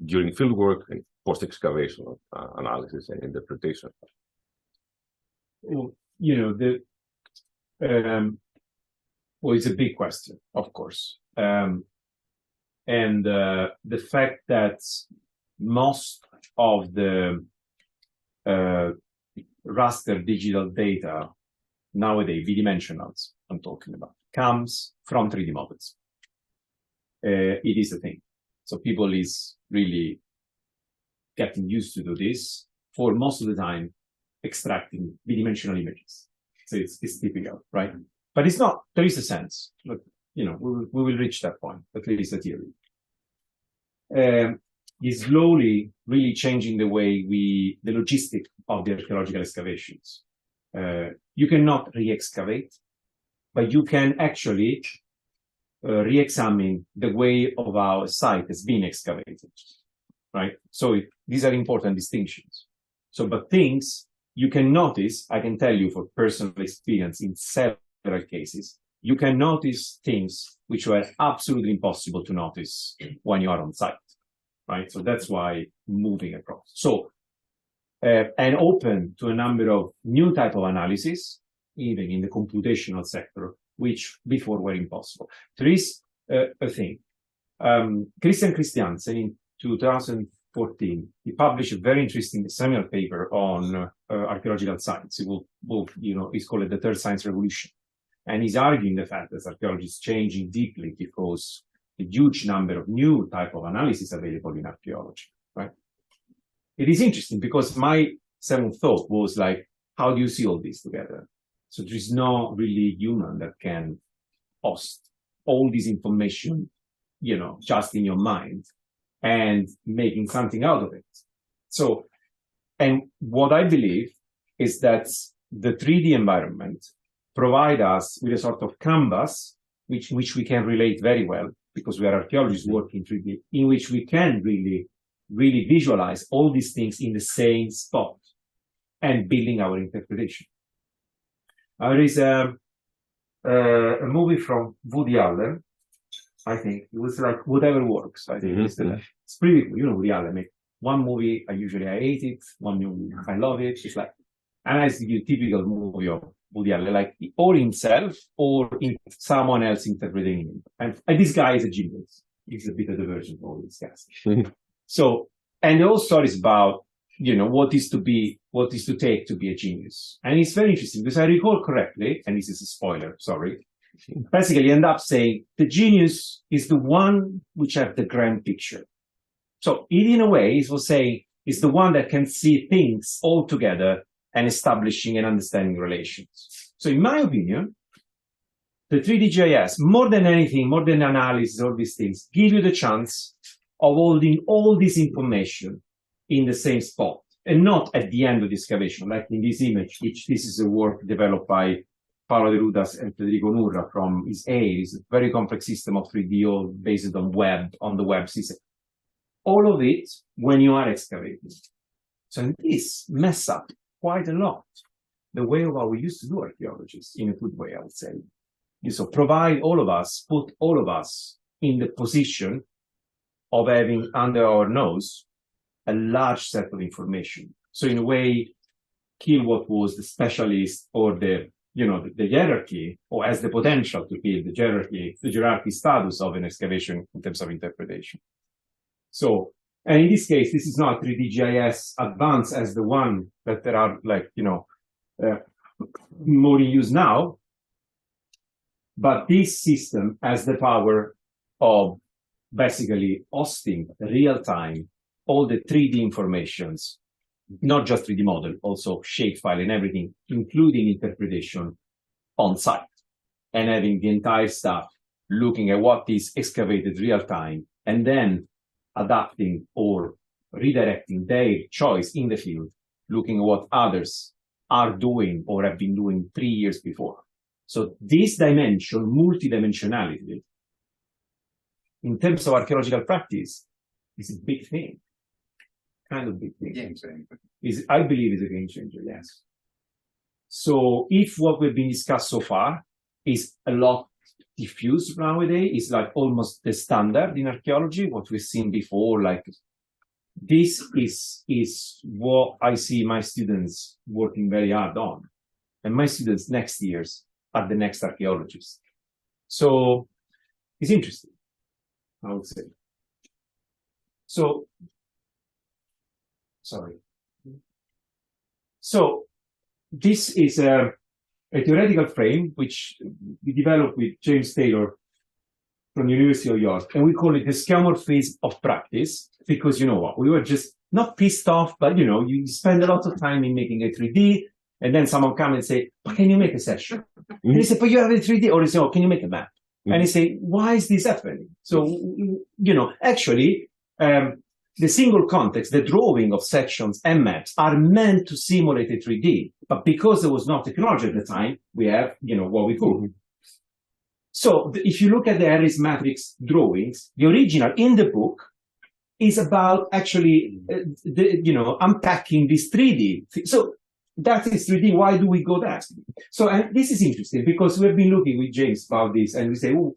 during fieldwork and post-excavation analysis and interpretation? Well, it's a big question, of course. And the fact that most of the raster digital data nowadays, bidimensionals, I'm talking about, comes from 3D models. It is a thing. So people is really getting used to do this for most of the time, extracting bidimensional images. So it's typical, right? But it's not, there is a sense, but we will reach that point, at least the theory. Is slowly really changing the way the logistic of the archaeological excavations. You cannot re-excavate, but you can actually re-examine the way of our site has been excavated, right? So these are important distinctions. So, but things you can notice, I can tell you for personal experience in several cases, you can notice things which were absolutely impossible to notice when you are on site, right? So that's why moving across. So, and open to a number of new type of analysis, even in the computational sector, which before were impossible. There is a thing. Christian Christiansen in 2014, he published a very interesting seminal paper on archaeological science. It will, it's called the Third Science Revolution. And he's arguing the fact that archaeology is changing deeply because a huge number of new type of analysis available in archaeology, right? It is interesting because my second thought was like, how do you see all this together? So there is no really human that can host all this information, just in your mind and making something out of it. So, and what I believe is that the 3D environment provide us with a sort of canvas, which we can relate very well because we are archaeologists working 3D, in which we can really visualize all these things in the same spot and building our interpretation. There is a movie from Woody Allen, I think. It was like Whatever Works, I think. It's pretty cool. Woody Allen make one movie, I hate it. One movie, I love it. It's like, and it's the typical movie of Woody Allen, like or himself or in someone else interpreting him. And this guy is a genius. He's a bit of the version of all these guys. So, and the whole story is about, what is to take to be a genius. And it's very interesting because I recall correctly, and this is a spoiler, sorry. Basically end up saying the genius is the one which have the grand picture. So in a way, it was saying is the one that can see things all together and establishing and understanding relations. So in my opinion, the 3D GIS, more than anything, more than analysis, all these things, give you the chance of holding all this information in the same spot and not at the end of the excavation, like in this image, which this is a work developed by Paolo De Rudas and Federico Nurra from is a very complex system of 3D all based on the web system. All of it when you are excavating. So this mess up quite a lot the way of how we used to do archaeology, in a good way, I would say. So put all of us in the position of having under our nose a large set of information. So in a way, kill what was the specialist or the hierarchy, or has the potential to kill the hierarchy status of an excavation in terms of interpretation. So, and in this case, this is not 3D GIS advanced as the one that there are more in use now, but this system has the power of basically hosting real-time all the 3D informations, not just 3D model, also shapefile and everything, including interpretation on site, and having the entire staff looking at what is excavated real-time, and then adapting or redirecting their choice in the field, looking at what others are doing or have been doing 3 years before. So this dimension, multidimensionality, in terms of archaeological practice, is a big thing. Kind of big thing. Game changer. I believe is a game changer, yes. So if what we've been discussed so far is a lot diffused nowadays, it's like almost the standard in archaeology, what we've seen before, like this is what I see my students working very hard on. And my students next years are the next archaeologists. So it's interesting, I would say. So, sorry. So this is a theoretical frame which we developed with James Taylor from the University of York, and we call it the skeuomorphism of practice, because you know what, we were just not pissed off, but you spend a lot of time in making a 3D, and then someone come and say, but can you make a session? And they say, but you have a 3D, or they say, oh, can you make a map? And they say, why is this happening? So, actually, the single context, the drawing of sections and maps are meant to simulate a 3D, but because there was no technology at the time, we have, what we could. So if you look at the Harris matrix drawings, the original in the book is about actually, unpacking this 3D. So that is 3D. Why do we go there? So, and this is interesting because we've been looking with James about this, and we say, oh,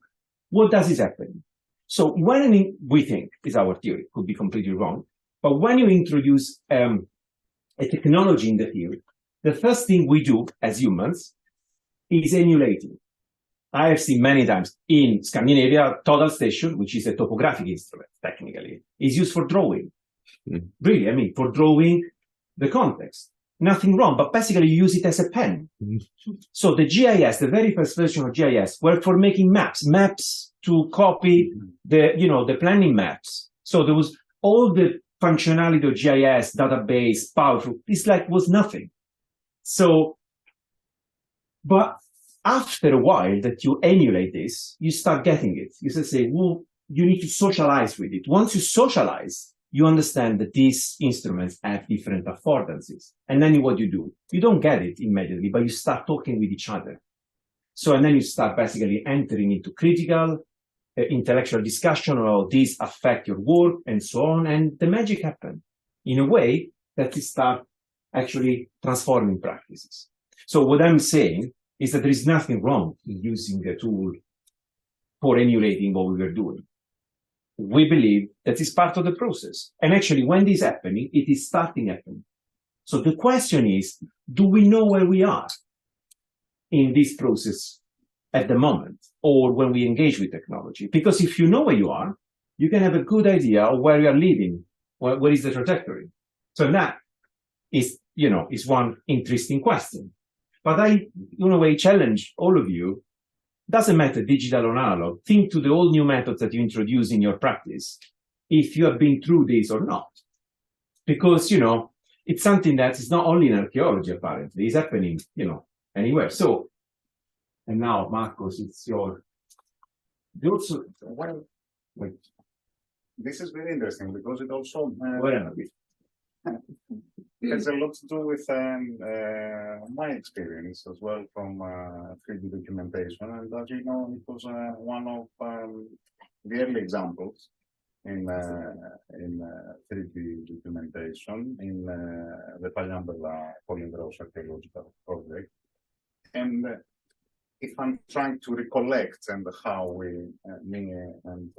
what does this happen? So when we think, is our theory, could be completely wrong, but when you introduce a technology in the field, the first thing we do as humans is emulating. I have seen many times in Scandinavia, total station, which is a topographic instrument, technically, is used for drawing. Really, I mean, for drawing the context. Nothing wrong, but basically you use it as a pen. So the GIS, the very first version of GIS, were for making maps to copy the planning maps. So there was all the functionality of GIS, database, powerful. It's like was nothing. So, but after a while that you emulate this, you start getting it. You say, well, you need to socialize with it. Once you socialize, you understand that these instruments have different affordances. And then what you do, you don't get it immediately, but you start talking with each other. So, and then you start basically entering into critical, intellectual discussion about these affect your work and so on. And the magic happens in a way that you start actually transforming practices. So what I'm saying is that there is nothing wrong in using the tool for emulating what we were doing. We believe that is part of the process. And actually, when this is happening, it is starting happening. So the question is, do we know where we are in this process at the moment, or when we engage with technology? Because if you know where you are, you can have a good idea of where you are leading, where is the trajectory. So that is, is one interesting question. But I, in a way, challenge all of you. Doesn't matter, digital or analog. Think to the all new methods that you introduce in your practice, if you have been through this or not. Because, it's something that is not only in archaeology, apparently. It's happening, anywhere. So, and now, Markos, it's your... Wait. This is very interesting because it also... has a lot to do with my experience as well from 3D documentation. And as you know, it was one of the early examples in 3D documentation in the Palliambella Polymorous archaeological project. And if I'm trying to recollect and how we, me and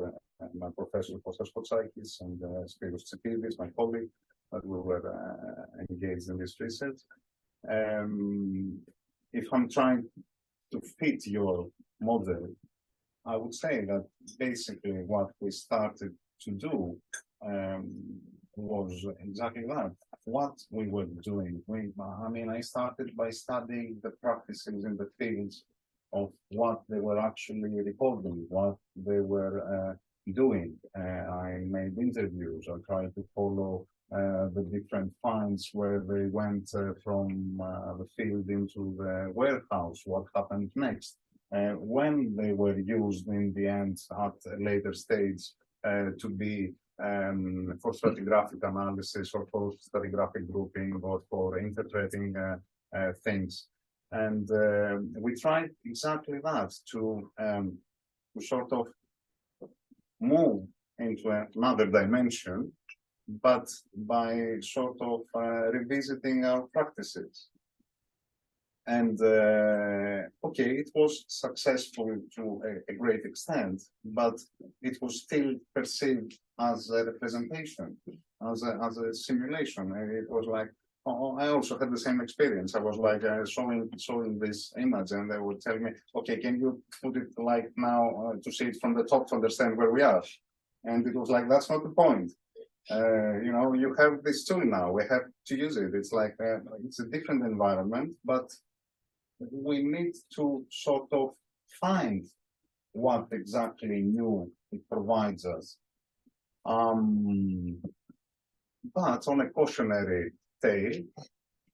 my professor, Markos Katsianis, and Spiros Tsipidis, my colleague, that we were engaged in this research. If I'm trying to fit your model, I would say that basically what we started to do was exactly that. What we were doing. I started by studying the practices in the fields of what they were actually recording, what they were doing. I made interviews. I tried to follow the different finds where they went from the field into the warehouse, what happened next, when they were used in the end at a later stage to be for stratigraphic analysis or for stratigraphic grouping or for interpreting things. And we tried exactly that to sort of move into another dimension, but by sort of revisiting our practices. And okay, it was successful to a great extent, but it was still perceived as a representation, as a simulation. And it was like, I also had the same experience. I was like showing this image, and they would tell me, okay, can you put it like now to see it from the top to understand where we are? And it was like, that's not the point. You have this tool now, we have to use it. It's like, it's a different environment, but we need to sort of find what exactly new it provides us. But on a cautionary tale,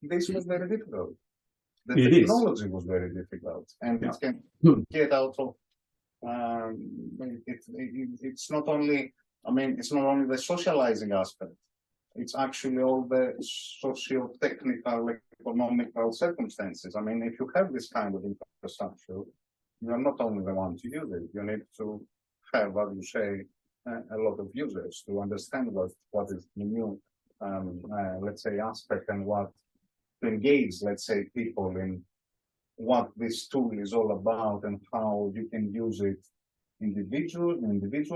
this was very difficult. The technology was very difficult, and it can get out of, it's not only, it's not only the socializing aspect, it's actually all the socio-technical, economical circumstances. If you have this kind of infrastructure, you're not only the one to use it, you need to have, as you say, a lot of users to understand what is the new, let's say, aspect and what engage, let's say, people in what this tool is all about and how you can use it individual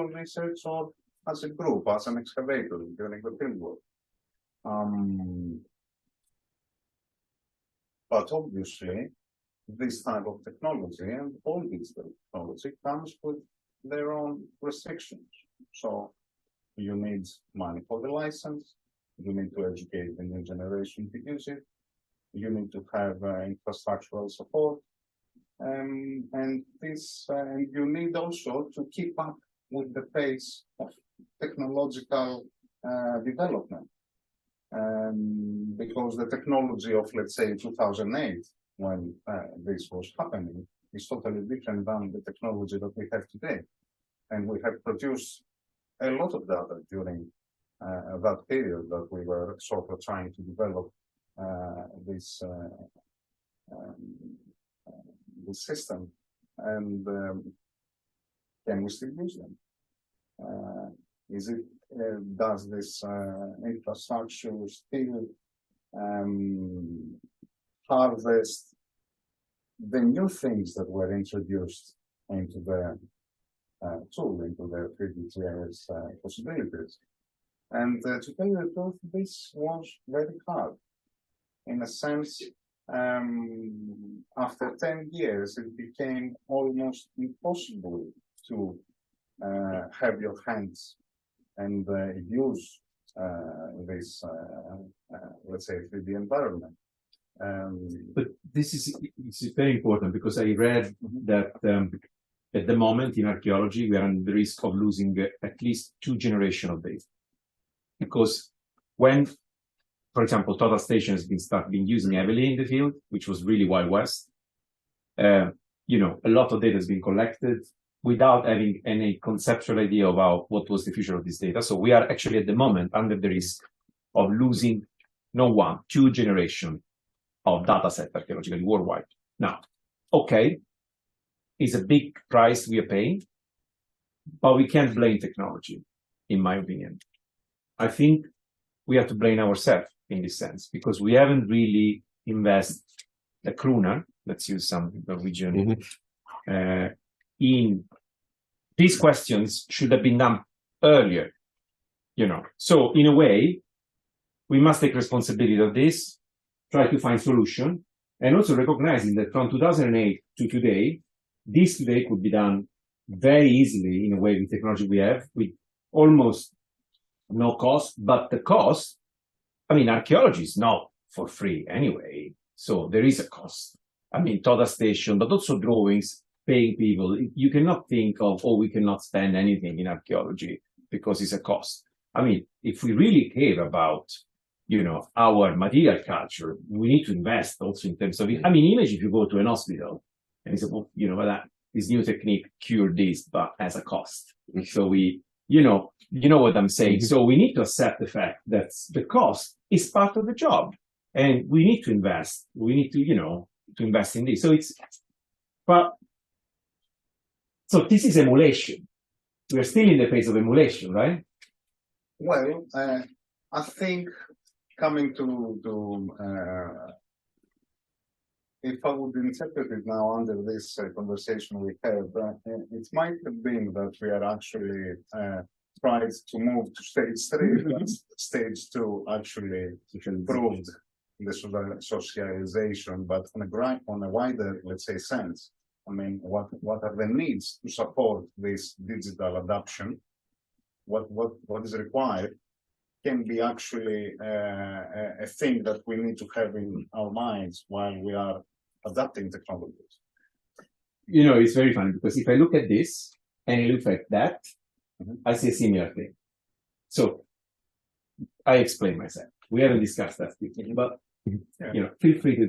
research or as a group, as an excavator during the fieldwork. But obviously, this type of technology and all digital technology comes with their own restrictions. So you need money for the license, you need to educate the new generation to use it, you need to have infrastructural support, and you need also to keep up with the pace of technological development. Because the technology of, let's say, 2008, when this was happening, is totally different than the technology that we have today. And we have produced a lot of data during that period that we were sort of trying to develop this system. And can we still use them? Does this infrastructure still harvest the new things that were introduced into the tool, into the 3D GIS possibilities? And to tell you the truth, this was very hard. In a sense, after 10 years, it became almost impossible to have your hands and use this, let's say, 3D environment. But this is very important because I read that at the moment in archaeology, we are on the risk of losing at least 2 generations of data. Because when, for example, total station has been using heavily in the field, which was really Wild West, you know, a lot of data has been collected without having any conceptual idea about what was the future of this data. So we are actually at the moment under the risk of losing not 1, 2 generations of data set archaeologically worldwide. Now, okay, it's a big price we are paying, but we can't blame technology, in my opinion. I think we have to blame ourselves in this sense, because we haven't really invested a krona, let's use some Norwegian, in these questions should have been done earlier, you know. So in a way, we must take responsibility of this, try to find solution, and also recognizing that from 2008 to today, this today could be done very easily in a way with technology we have, with almost no cost. But the cost, I mean, archaeology is not for free anyway, so there is a cost. I mean, total station, but also drawings, paying people. You cannot think of, oh, we cannot spend anything in archaeology because it's a cost. I mean, if we really care about, you know, our material culture, we need to invest also in terms of it. I mean, imagine if you go to an hospital and you say, well, you know, that this new technique cured this, but as a cost. So we, you know what I'm saying. So we need to accept the fact that the cost is part of the job, and we need to invest. We need to, you know, to invest in this. So so this is emulation. We're still in the phase of emulation, right? Well, I think coming to if I would interpret it now under this conversation we have, it might have been that we are actually tried to move to stage 3, but stage 2 actually improved the socialization, but on a wider, let's say, sense. I mean, what are the needs to support this digital adoption? What is required can be actually a thing that we need to have in our minds while we are adapting technologies. You know, it's very funny because if I look at this and I look at that, I see a similar thing. So I explain myself. We haven't discussed that, but you know, feel free to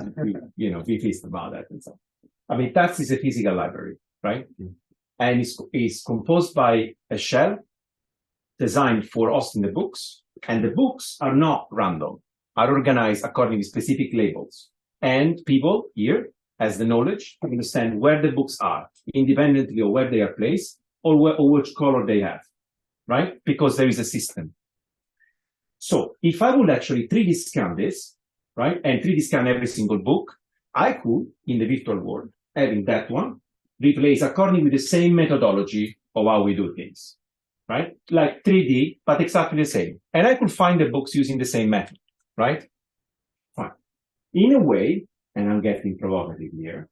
you know, be pissed about that and so on. I mean, that is a physical library, right? And it's composed by a shell designed for hosting the books, and the books are not random, are organized according to specific labels. And people here has the knowledge to understand where the books are, independently of where they are placed or which color they have, right? Because there is a system. So if I would actually 3D scan this, right? And 3D scan every single book. I could, in the virtual world, having that one, replace according with the same methodology of how we do things, right? Like 3D, but exactly the same. And I could find the books using the same method, right? Fine. In a way, and I'm getting provocative here,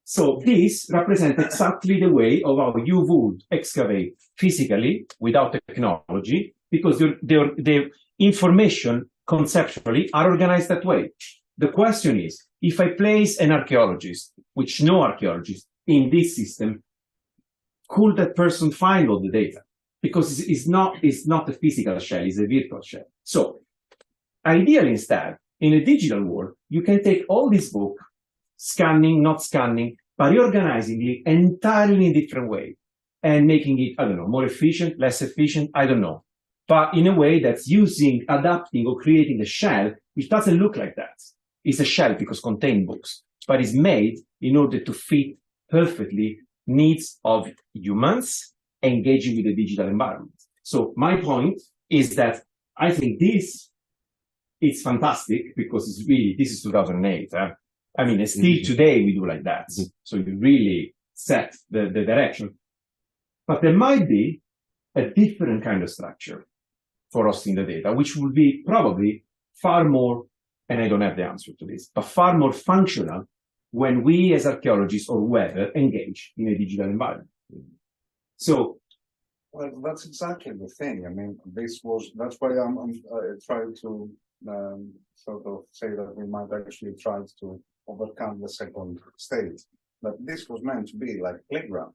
so this represents exactly the way of how you would excavate physically without technology, because the information conceptually are organized that way. The question is, if I place an archaeologist, which no archaeologist, in this system, could that person find all the data? Because it's not a physical shell, it's a virtual shell. So ideally instead, in a digital world, you can take all this book, scanning, not scanning, but reorganizing it entirely in a different way and making it, I don't know, more efficient, less efficient, I don't know. But in a way that's using, adapting, or creating a shell which doesn't look like that. It's a shell because it contains books, but it's made in order to fit perfectly needs of humans engaging with the digital environment. So my point is that I think this is fantastic because it's really, this is 2008. I mean, still today we do like that. So you really set the direction. But there might be a different kind of structure for hosting the data, which would be probably far more, and I don't have the answer to this, but far more functional when we as archaeologists or whoever engage in a digital environment. So, well, that's exactly the thing. I mean, that's why I'm trying to sort of say that we might actually try to overcome the second stage. But this was meant to be like playground.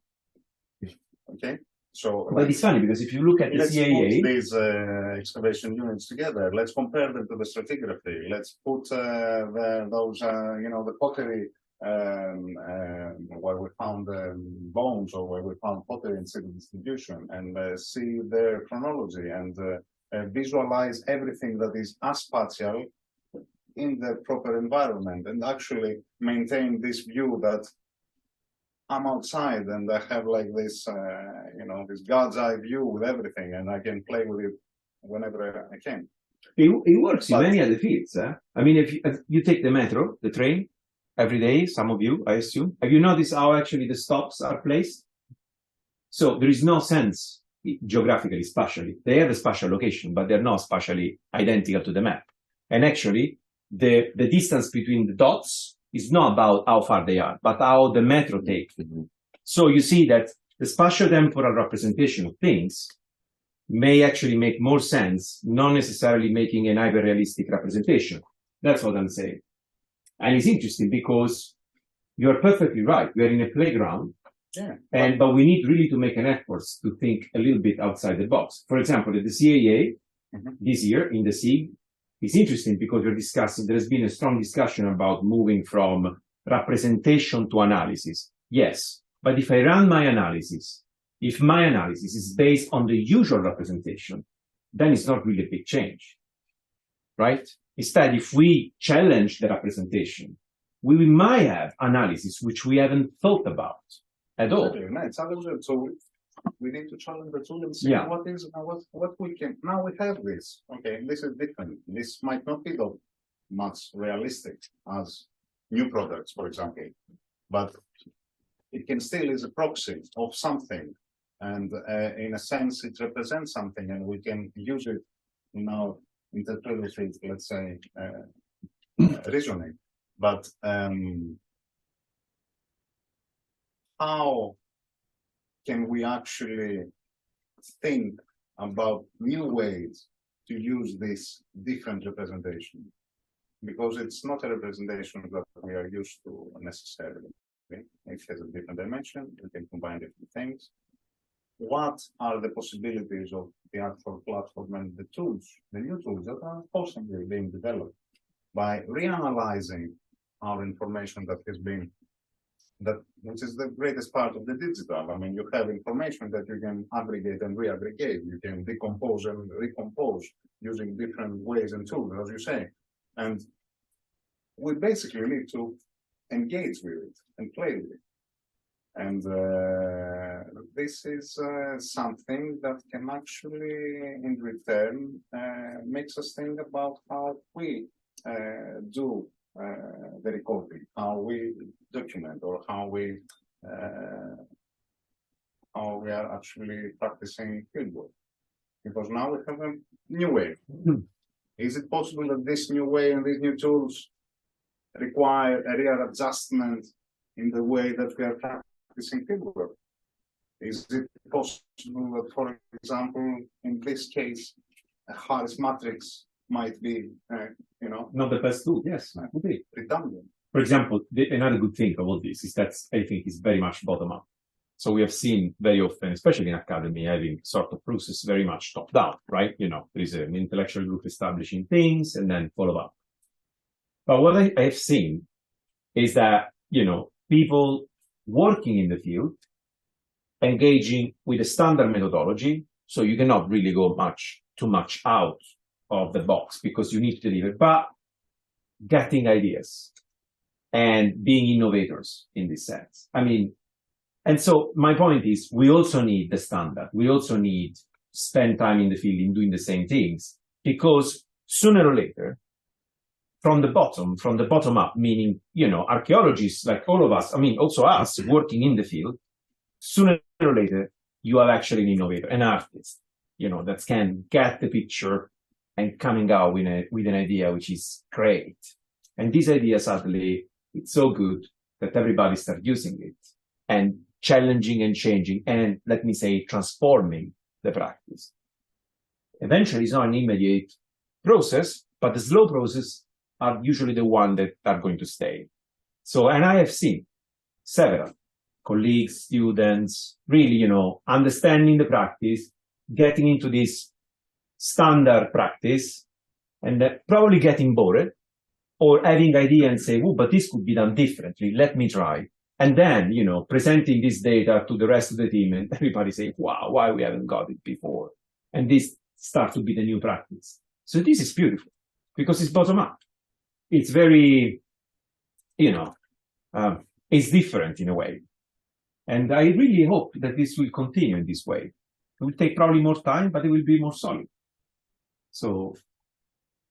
Okay? So, but it's funny because if you look at the CIA, put these excavation units together. Let's compare them to the stratigraphy. Let's put those, the pottery where we found bones or where we found pottery in city distribution, and see their chronology and visualize everything that is aspatial in the proper environment, and actually maintain this view that I'm outside and I have like this, this God's eye view with everything, and I can play with it whenever I can. It works in many other fields. I mean, if you take the metro, the train, every day, some of you, I assume, have you noticed how actually the stops are placed? So there is no sense geographically, spatially. They have a spatial location, but they're not spatially identical to the map. And actually, the distance between the dots is not about how far they are, but how the metro takes them. So you see that the spatio-temporal representation of things may actually make more sense, not necessarily making an hyper-realistic representation. That's what I'm saying. And it's interesting because you're perfectly right. We're in a playground, but we need really to make an effort to think a little bit outside the box. For example, at the CAA this year in the SIG, it's interesting because there has been a strong discussion about moving from representation to analysis. Yes, but if I run my analysis, if my analysis is based on the usual representation, then it's not really a big change, right? Instead, if we challenge the representation, we might have analysis which we haven't thought about at all. So we need to challenge the tool and see what we can. Now we have this. Okay, this is different. This might not be that much realistic as new products, for example, but it can still is a proxy of something, and in a sense, it represents something, and we can use it in our interpretive, let's say, reasoning. But how can we actually think about new ways to use this different representation? Because it's not a representation that we are used to necessarily. Okay? It has a different dimension, we can combine different things. What are the possibilities of the actual platform and the tools, the new tools that are constantly being developed by reanalyzing our information that has been which is the greatest part of the digital. I mean, you have information that you can aggregate and re-aggregate. You can decompose and recompose using different ways and tools, as you say. And we basically need to engage with it and play with it. And this is something that can actually, in return, makes us think about how we do the recording, how we document, or how we are actually practicing fieldwork. Because now we have a new way. Is it possible that this new way and these new tools require a real adjustment in the way that we are practicing fieldwork? Is it possible that, for example, in this case, a Harris matrix might be, Not the best tool, yes, okay. redundant? For example, another good thing about this is that I think is very much bottom up. So we have seen very often, especially in academy, having sort of process very much top down, right? There is an intellectual group establishing things and then follow up. But what I have seen is that, people working in the field, engaging with a standard methodology, so you cannot really go too much out of the box because you need to deliver, but getting ideas and being innovators in this sense. And so my point is, we also need the standard. We also need to spend time in the field in doing the same things, because sooner or later, from the bottom up, meaning, archaeologists like all of us, also us working in the field, sooner or later, you are actually an innovator, an artist, that can get the picture and coming out with an idea which is great. And this idea, suddenly, it's so good that everybody starts using it and challenging and changing and, let me say, transforming the practice. Eventually, it's not an immediate process, but the slow process are usually the ones that are going to stay. So, and I have seen several colleagues, students, really, understanding the practice, getting into this standard practice, and probably getting bored, or having idea and say, oh, but this could be done differently, let me try. And then, presenting this data to the rest of the team, and everybody say, wow, why we haven't got it before? And this starts to be the new practice. So this is beautiful, because it's bottom up. It's very, it's different in a way. And I really hope that this will continue in this way. It will take probably more time, but it will be more solid. So,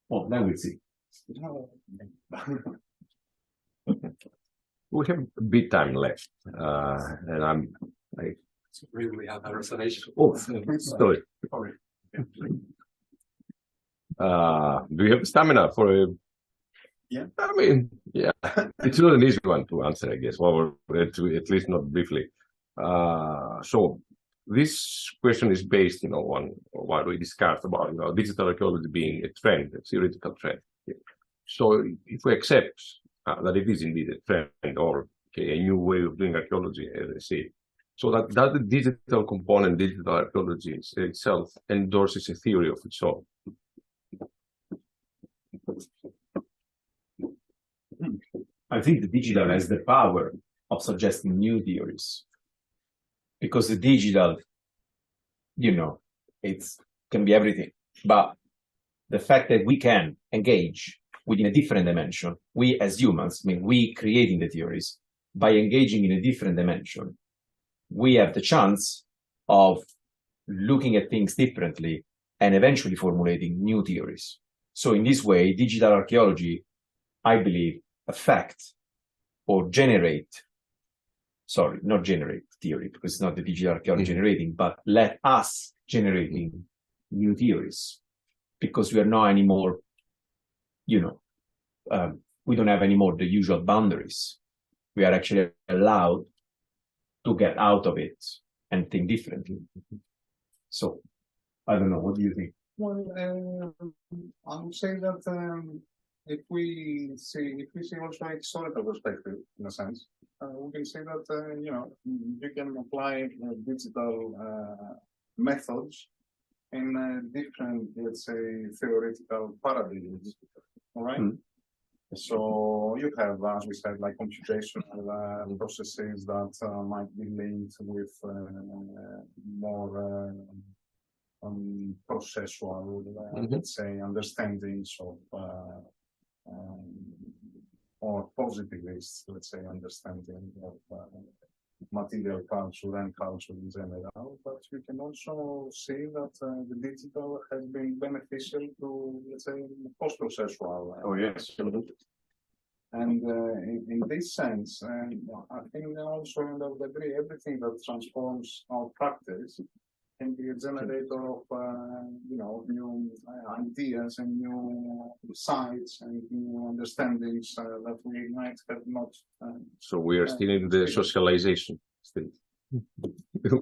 then we'll see. We have a bit time left, and we have a reservation. Oh, sorry. Do you have stamina for a? Yeah. Yeah, it's not an easy one to answer, I guess, or at least not briefly. So this question is based, on what we discussed about, digital archaeology being a trend, a theoretical trend. So if we accept that it is indeed a trend or a new way of doing archaeology, as I say, so that the digital component, digital archaeology itself endorses a theory of its own. I think the digital has the power of suggesting new theories, because the digital, it can be everything. But the fact that we can engage within a different dimension, we as humans, we creating the theories, by engaging in a different dimension, we have the chance of looking at things differently and eventually formulating new theories. So in this way, digital archaeology, I believe, affect or not generate theory, because it's not the digital archaeology generating, but let us generating new theories, because we are not anymore, we don't have anymore the usual boundaries. We are actually allowed to get out of it and think differently. So, I don't know, what do you think? Well, I would say that if we see also a historical perspective, in a sense, we can say that you can apply digital methods in different, let's say, theoretical paradigms. All right. Mm-hmm. So you have, as we said, like computational processes that might be linked with more processual, let's say, understandings of or positivist, let's say, understanding of material culture and culture in general, but we can also see that the digital has been beneficial to, let's say, post-processual. Oh, yes. And in this sense, I think also in the degree, everything that transforms our practice can be a generator of, new ideas and new sites and new understandings that we might have not. So we are still in the socialization stage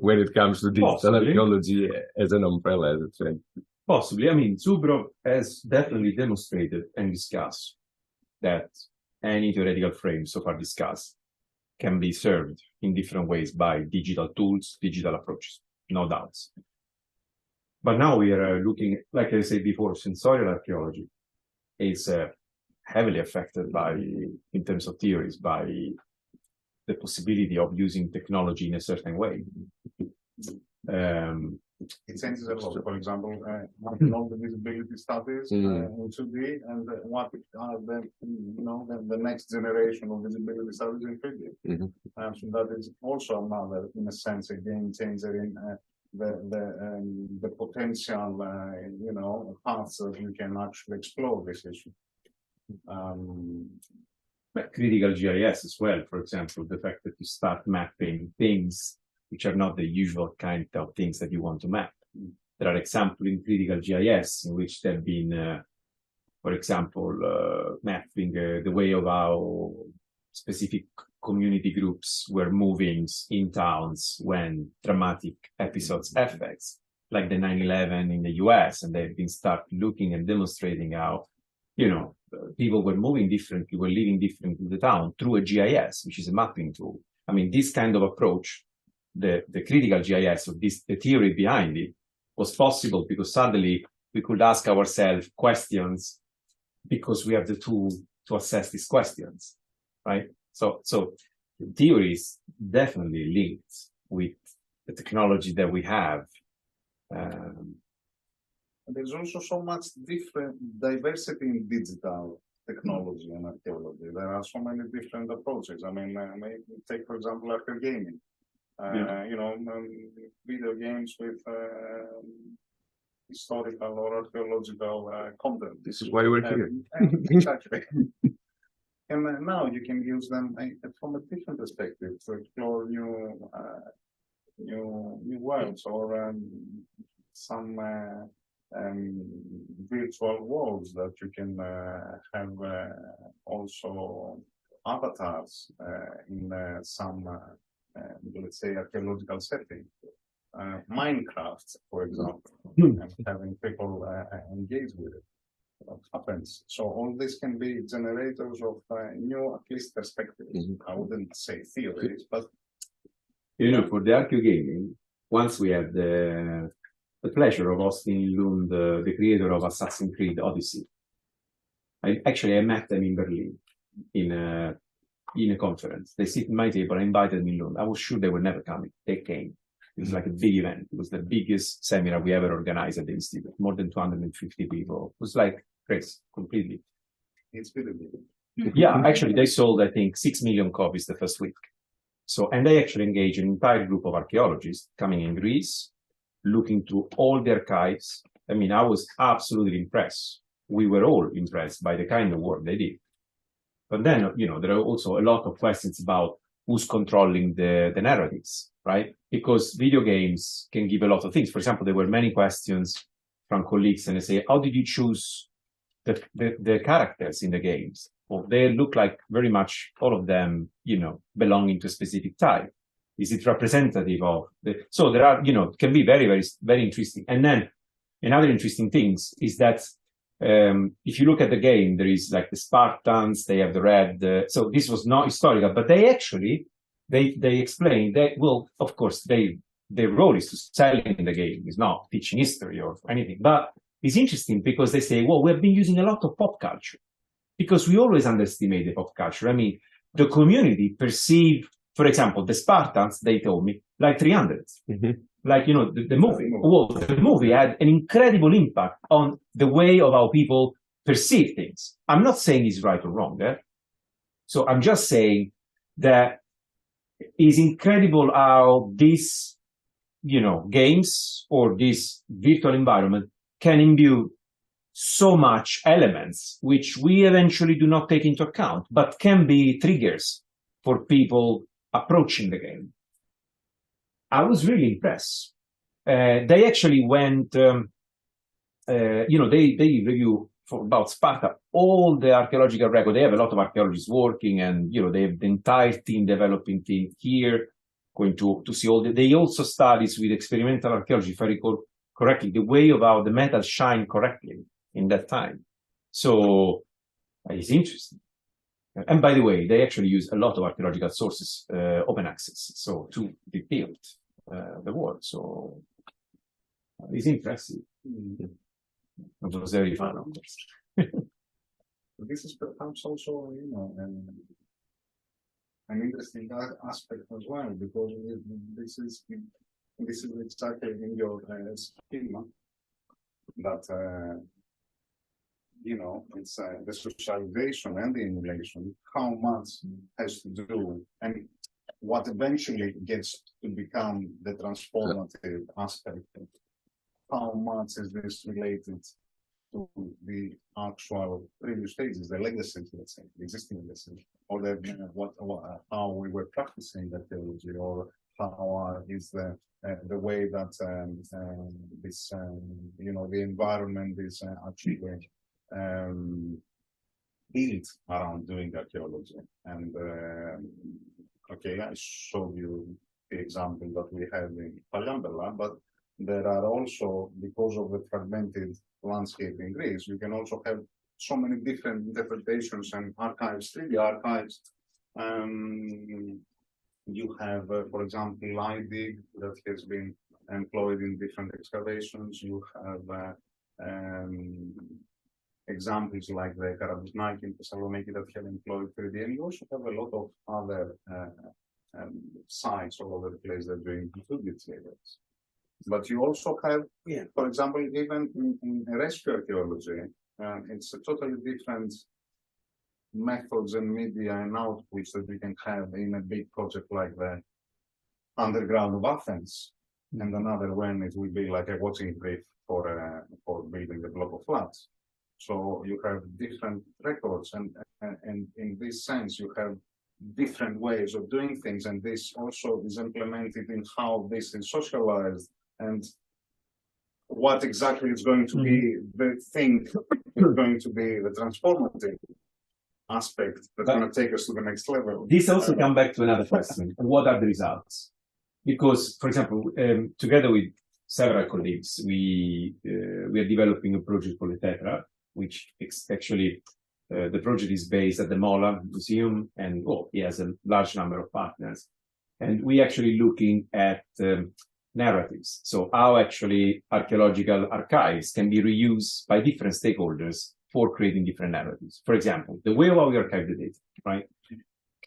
when it comes to digital archaeology as an umbrella, as it's said. Possibly. I mean, Zubrov has definitely demonstrated and discussed that any theoretical frame so far discussed can be served in different ways by digital tools, digital approaches, no doubts. But now we are looking, like I said before, sensorial archaeology is heavily affected by, in terms of theories, by the possibility of using technology in a certain way. It changes a lot. For example, all the visibility studies in 2D and what are the next generation of visibility studies in 3D. So that is also another, in a sense, a game changer in the potential, paths that you can actually explore this issue. But critical GIS as well, for example, the fact that you start mapping things which are not the usual kind of things that you want to map. There are examples in critical GIS in which there have been, for example, mapping the way of how specific community groups were moving in towns when dramatic episodes affects, like the 9/11 in the US, and they've been start looking and demonstrating how, people were moving differently, were living differently in the town through a GIS, which is a mapping tool. I mean, this kind of approach, the critical GIS of this, the theory behind it, was possible because suddenly we could ask ourselves questions because we have the tool to assess these questions, right? So the theory is definitely linked with the technology that we have. There's also so much different diversity in digital technology and archaeology. There are so many different approaches. I mean, take, for example, archaeogaming. Gaming. Video games with historical or archaeological content. This is why we're here. Exactly. And now you can use them from a different perspective to explore new worlds or some virtual worlds that you can have also avatars in some let's say archaeological setting. Minecraft, for example, and having people engage with it. Happens. So all this can be generators of new, at least perspectives. I wouldn't say theories, but for the archaeogaming, once we had the pleasure of hosting Lund, the creator of Assassin's Creed Odyssey, I met them in Berlin in a conference. They sit at my table. I invited them in Lund. I was sure they were never coming. They came. It was like a big event. It was the biggest seminar we ever organized at the Institute. More than 250 people. It was like crazy, completely. It's really big. Yeah, actually, they sold, I think, 6 million copies the first week. And they actually engaged an entire group of archaeologists coming in Greece, looking through all the archives. I mean, I was absolutely impressed. We were all impressed by the kind of work they did. But then, there are also a lot of questions about who's controlling the narratives, right? Because video games can give a lot of things. For example, there were many questions from colleagues, and they say, how did you choose the characters in the games? Well, they look like very much all of them, belonging to a specific type. Is it representative of so there are, can be very, very, very interesting. And then another interesting thing is that if you look at the game, there is like the Spartans, they have the red. So this was not historical, but they actually, they explain that, well, of course, their role is to sell in the game. It's not teaching history or anything. But it's interesting because they say, well, we have been using a lot of pop culture because we always underestimate the pop culture. I mean, the community perceive, for example, the Spartans, they told me, like 300. Like, the movie. Well, the movie had an incredible impact on the way of how people perceive things. I'm not saying it's right or wrong. So I'm just saying that it's incredible how these, games or this virtual environment can imbue so much elements which we eventually do not take into account, but can be triggers for people approaching the game. I was really impressed. They actually went, they review for about Sparta all the archaeological record. They have a lot of archaeologists working, and they have the entire team, developing team here, going to see all the. They also studies with experimental archaeology, if I recall correctly, the way of how the metals shine correctly in that time. So it's interesting. And by the way, they actually use a lot of archaeological sources, open access, so to rebuild the world. So it's impressive. It was very fun, of course. This is perhaps also, an interesting aspect as well, because this is exactly in your schema that it's the socialization and the emulation, how much has to do, and what eventually gets to become the transformative aspect. How much is this related to the actual previous stages, the legacies, let's say, the existing legacies, or how we were practicing archaeology, or how is the way that this the environment is actually built around doing archaeology. And okay, I showed you the example that we have in Palambella, but there are also, because of the fragmented landscape in Greece, you can also have so many different interpretations and archives, 3D archives. You have, for example, LIDIG that has been employed in different excavations. You have examples like the Karabusnaki in Thessaloniki that have employed 3D, and you also have a lot of other sites all over the place that are doing 2D tables. But you also have, for example, even in rescue archaeology, it's a totally different methods and media and outputs that we can have in a big project like the underground of Athens, and another when it will be like a watching brief for building the block of flats. So you have different records, and in this sense, you have different ways of doing things, and this also is implemented in how this is socialized, and what exactly is going to be the thing, going to be the transformative aspect that's going to take us to the next level. This also comes back to another question. What are the results? Because, for example, together with several colleagues, we are developing a project called Tetra, which actually the project is based at the Mola Museum, and it has a large number of partners. And we actually looking at narratives. So how actually archaeological archives can be reused by different stakeholders for creating different narratives. For example, the way how we archive the data, right,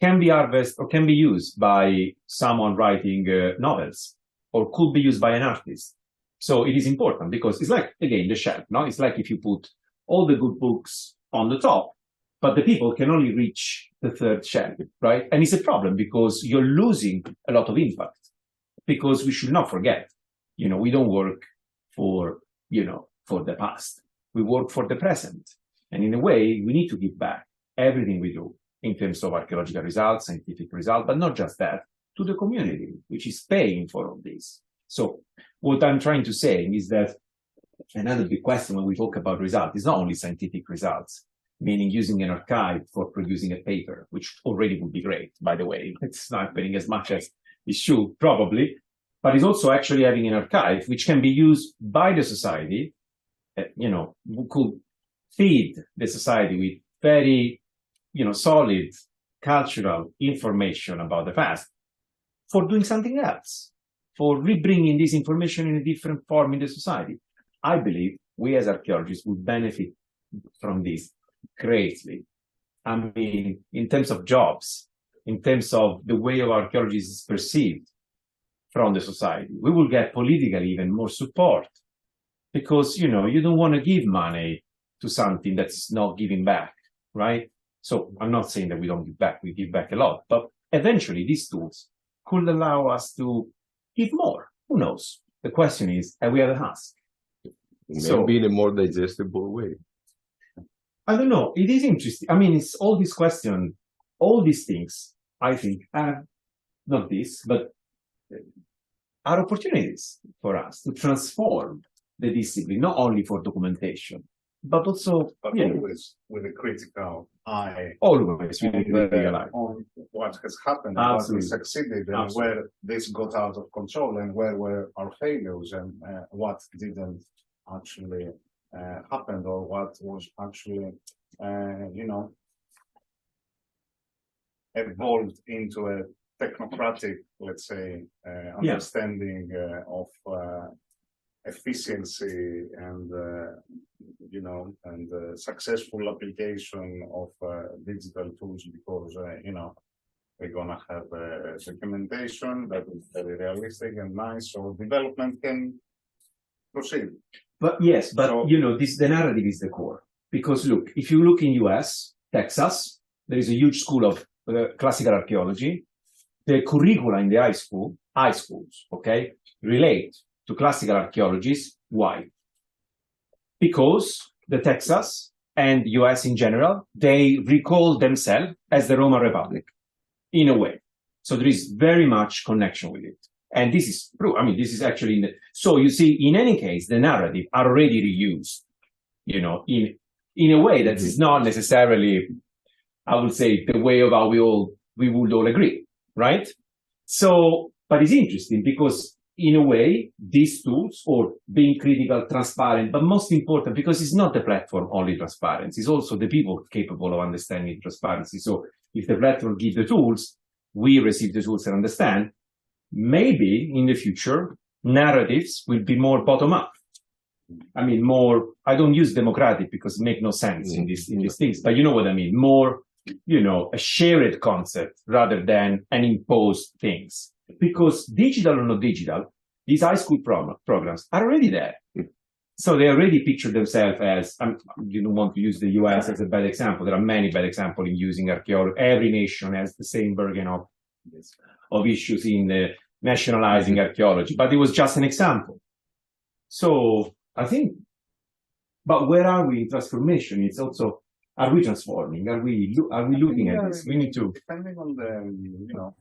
can be harvested or can be used by someone writing novels, or could be used by an artist. So it is important because it's like, again, the shelf, no? It's like if you put all the good books on the top, but the people can only reach the third shelf, right? And it's a problem because you're losing a lot of impact. Because we should not forget, we don't work for the past. We work for the present. And in a way, we need to give back everything we do in terms of archaeological results, scientific results, but not just that, to the community, which is paying for all this. So what I'm trying to say is that another big question when we talk about results is not only scientific results, meaning using an archive for producing a paper, which already would be great, by the way. It's not happening as much as it should, probably, but it's also actually having an archive which can be used by the society, who could feed the society with very, solid cultural information about the past for doing something else, for rebringing this information in a different form in the society. I believe we as archaeologists would benefit from this greatly. I mean, in terms of jobs, in terms of the way of archaeology is perceived from the society, we will get politically even more support because, you don't want to give money to something that's not giving back, right? So I'm not saying that we don't give back, we give back a lot, but eventually these tools could allow us to give more. Who knows? The question is, and we have to ask. Maybe in a more digestible way. I don't know. It is interesting. I mean, it's all these questions, all these things, I think, are not this, but are opportunities for us to transform the discipline, not only for documentation, but also, but you know, always with a critical eye always with a critical eye. on what has happened, Absolutely. what we succeeded, and Absolutely. where this got out of control, and where were our failures, and what didn't actually happen, or what was actually, you know, evolved into a technocratic, let's say, understanding of efficiency and you know, and successful application of digital tools, because you know, we're gonna have documentation that is very realistic and nice, so development can proceed. But yes, but So- you know, the narrative is the core. Because look, if you look in US, Texas, there is a huge school of classical archaeology. The curricula in the high schools, okay, relate to classical archaeologists. Why? Because the Texas and US in general, they recall themselves as the Roman Republic, in a way. So there is very much connection with it. And this is true. I mean, this is actually, so you see, in any case, the narrative are already reused, you know, in a way that is not necessarily, I would say, the way of how we would all agree, right? So, but it's interesting because in a way, these tools, or being critical, transparent, but most important, because it's not the platform only transparency, it's also the people capable of understanding transparency. So if the platform gives the tools, we receive the tools and understand, maybe in the future, narratives will be more bottom-up. I mean, more, I don't use democratic because it makes no sense in these things, but you know what I mean, more, you know, a shared concept rather than an imposed things. Because digital or not digital, these high school programs are already there. So they already picture themselves as, you don't want to use the US as a bad example. There are many bad examples in using archaeology. Every nation has the same burden of issues in nationalizing archaeology, but it was just an example. So I think, but where are we in transformation? It's also, are we transforming? Are we looking at this? We need to. Depending on the, you know,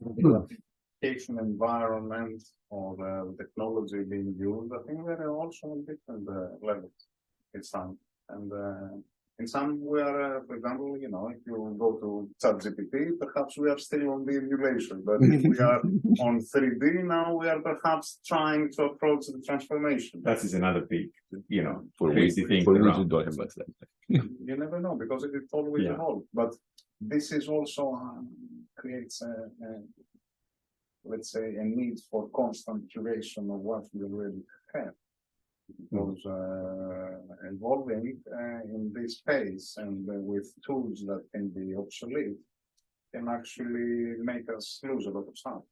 application environment or the technology being used, I think there are also on different levels in some. And in some we are, for example, you know, if you go to ChatGPT, perhaps we are still on the emulation, but if we are on 3D now, we are perhaps trying to approach the transformation. That is another big, you know, For crazy thing. we around. don't have much time. You never know, because it always evolves. But this is also creates let's say, a need for constant curation of what we already have. Because evolving in this space and with tools that can be obsolete can actually make us lose a lot of stuff.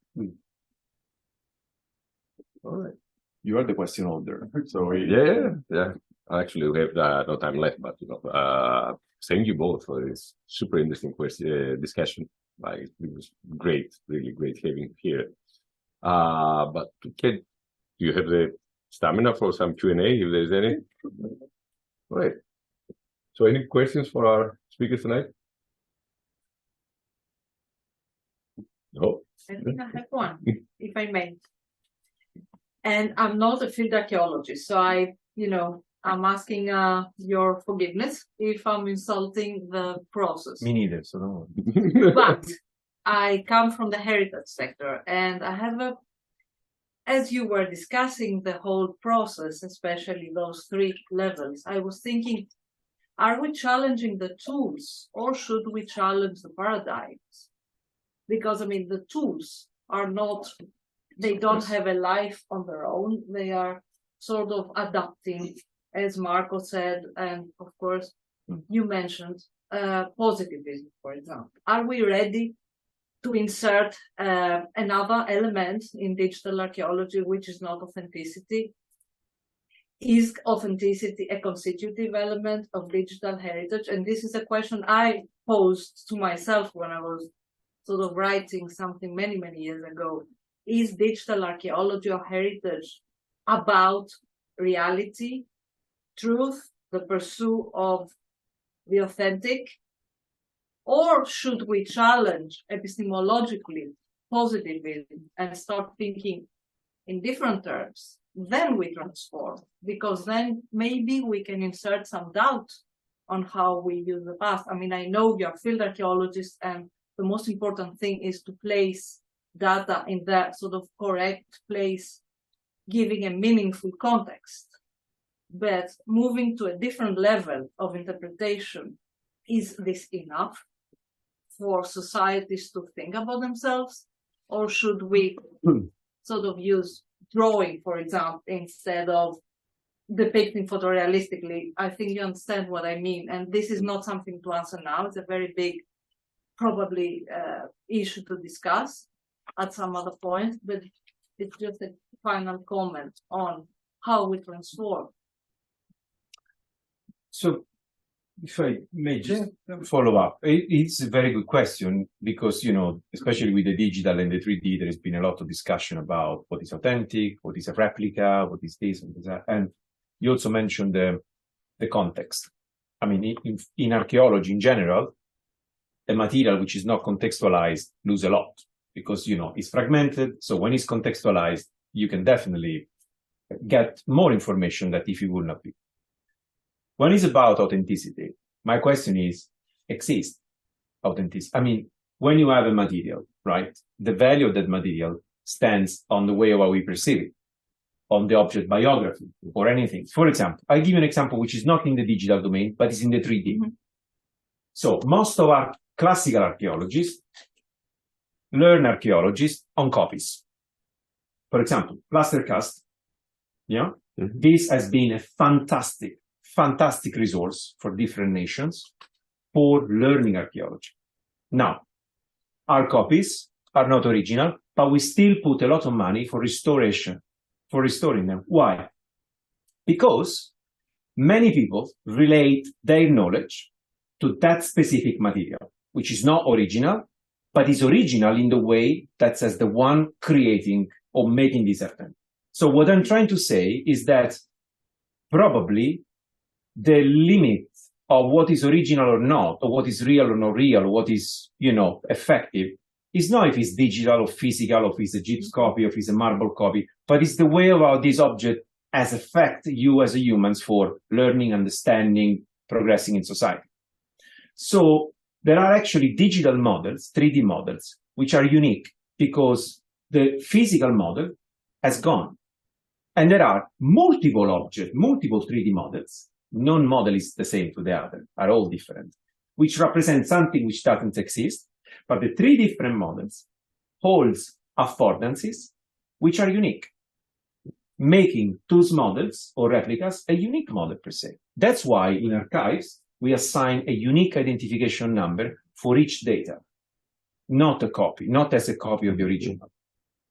All right. You are the question holder. So Yeah. Actually, we have no time left, but you know, thank you both for this super interesting discussion. Like, it was great, really great having you here. But do you have the stamina for some Q&A, if there's any? All right. So any questions for our speakers tonight? No? I think I have one, if I may. And I'm not a field archaeologist, so I'm asking your forgiveness if I'm insulting the process. me neither, so don't worry. But I come from the heritage sector, and I have as you were discussing the whole process, especially those 3 levels, I was thinking, are we challenging the tools or should we challenge the paradigms? Because, the tools are not, they don't have a life on their own. They are sort of adapting, as Markos said, and of course, you mentioned positivism, for example. Are we ready to insert another element in digital archaeology, which is not authenticity? Is authenticity a constitutive element of digital heritage? And this is a question I posed to myself when I was sort of writing something many, many years ago is digital archaeology or heritage about reality, truth, the pursuit of the authentic, or should we challenge epistemologically, positively, and start thinking in different terms? Then we transform, because then maybe we can insert some doubt on how we use the past. I mean, I know you're field archaeologists, and the most important thing is to place data in that sort of correct place, giving a meaningful context. But moving to a different level of interpretation, is this enough for societies to think about themselves? Or should we sort of use drawing, for example, instead of depicting photorealistically? I think you understand what I mean. And this is not something to answer now. It's a very big, probably, issue to discuss at some other point. But it's just a final comment on how we transform. So, if I may just follow up, it's a very good question because, you know, especially with the digital and the 3D, there has been a lot of discussion about what is authentic, what is a replica, what is this and that. And you also mentioned the context. I mean, in archaeology in general, a material which is not contextualized loses a lot because, you know, it's fragmented. So when it's contextualized, you can definitely get more information that if you would not be. When it's about authenticity, my question is, exists authenticity? I mean, when you have a material, right, the value of that material stands on the way of how we perceive it, on the object biography or anything. For example, I'll give you an example which is not in the digital domain, but is in the 3D. Mm-hmm. So most of our classical archaeologists learn archaeology on copies. For example, plaster cast, yeah, mm-hmm. This has been a fantastic resource for different nations for learning archaeology. Now, our copies are not original, but we still put a lot of money for restoration, for restoring them. Why? Because many people relate their knowledge to that specific material, which is not original, but is original in the way that says the one creating or making this happen. So what I'm trying to say is that probably the limit of what is original or not, or what is real or not real, or what is, you know, effective, is not if it's digital or physical, or if it's a gyps copy, or if it's a marble copy, but it's the way of how this object has affect you as a humans for learning, understanding, progressing in society. So there are actually digital models, 3D models, which are unique because the physical model has gone. And there are multiple objects, multiple 3D models. None model is the same to the other, are all different, which represent something which doesn't exist. But the three different models holds affordances which are unique, making those models or replicas a unique model per se. That's why in archives, we assign a unique identification number for each data, not a copy, not as a copy of the original.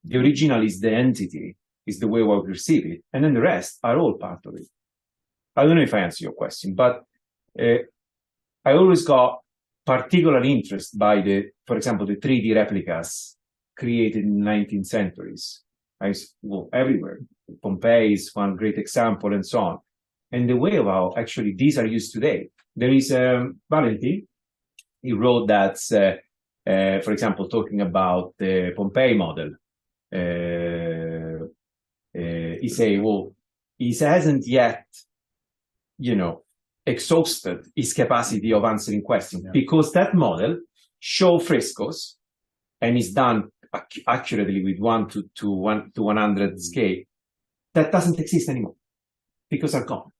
The original is the entity, is the way we perceive it, and then the rest are all part of it. I don't know if I answer your question, but I always got particular interest by for example, the 3D replicas created in the 19th centuries. Everywhere. Pompeii is one great example and so on. And the way of how actually these are used today. There is Valentin, he wrote that, for example, talking about the Pompeii model, he say, well, he hasn't yet, you know, exhausted his capacity of answering questions, because that model show frescoes and is done accurately with 1 to 100 scale that doesn't exist anymore because are gone.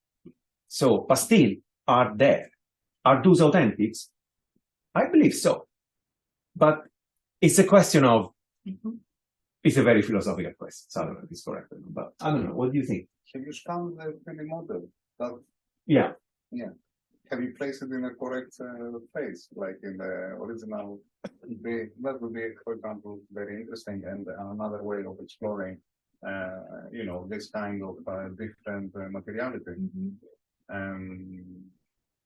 So, but still are there. Are those authentics? I believe so. But it's a question of, it's a very philosophical question. So I don't know if it's correct, but I don't know. What do you think? Have you scanned the 3D model? Yeah. Have you placed it in a correct place, like in the original? That would be, for example, very interesting and another way of exploring, you know, this kind of different materiality.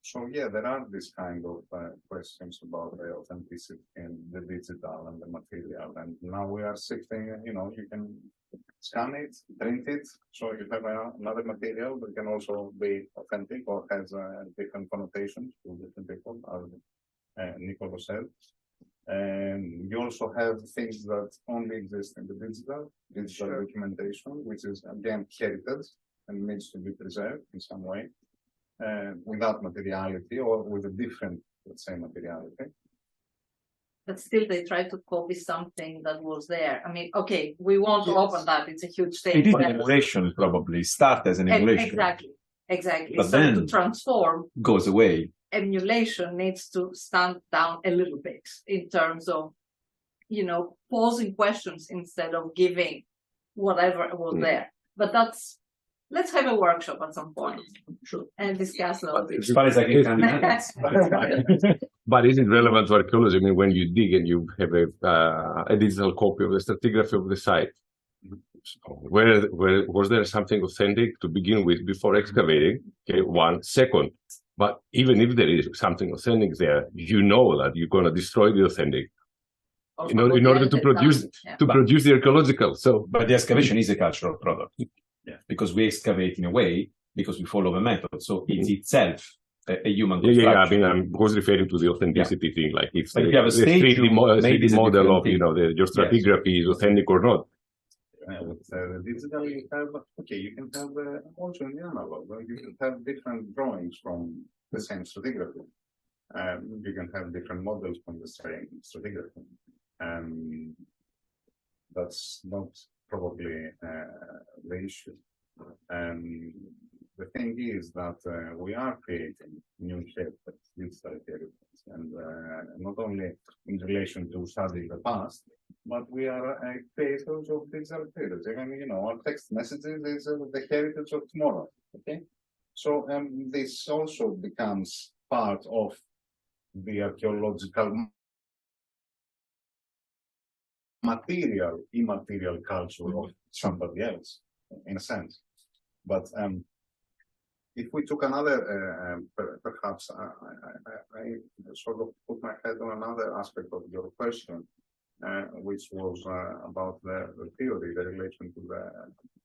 So yeah, there are these kind of questions about the authenticity in the digital and the material. And now we are shifting, you know, you can scan it, print it, so you have another material that can also be authentic or has different connotations to different people, as Nicoló said. And you also have things that only exist in the digital documentation, which is again heritage and needs to be preserved in some way, without materiality or with a different, let's say, materiality. But still they try to copy something that was there. I mean, okay, we won't open that, it's a huge thing. It is an emulation, probably. Start as an emulation. Exactly. But so then to transform, goes away. Emulation needs to stand down a little bit in terms of, you know, posing questions instead of giving whatever was there. But that's, let's have a workshop at some point. Sure. And discuss those. As far as I can But is it relevant to archaeology? I mean, when you dig and you have a digital copy of the stratigraphy of the site, where was there something authentic to begin with before excavating? Okay, 1 second. But even if there is something authentic there, you know that you're going to destroy the authentic in order to produce produce the archaeological. So, but the excavation is a cultural product, because we excavate in a way because we follow the method. So it's itself a human construction. I mean, I was referring to the authenticity thing, like if you have a stage, 3D model of, you know, your stratigraphy is authentic or not. With the digital, you have, okay, you can have also in the analog, you can have different drawings from the same stratigraphy. You can have different models from the same stratigraphy. That's not probably the issue. The thing is that we are creating new shapes of digital heritage, and not only in relation to studying the past, but we are creators of digital heritage. I mean, you know, our text messages is the heritage of tomorrow. Okay, so this also becomes part of the archaeological material, immaterial culture of somebody else, in a sense. But if we took another, perhaps I sort of put my head on another aspect of your question, which was about the theory, the relation to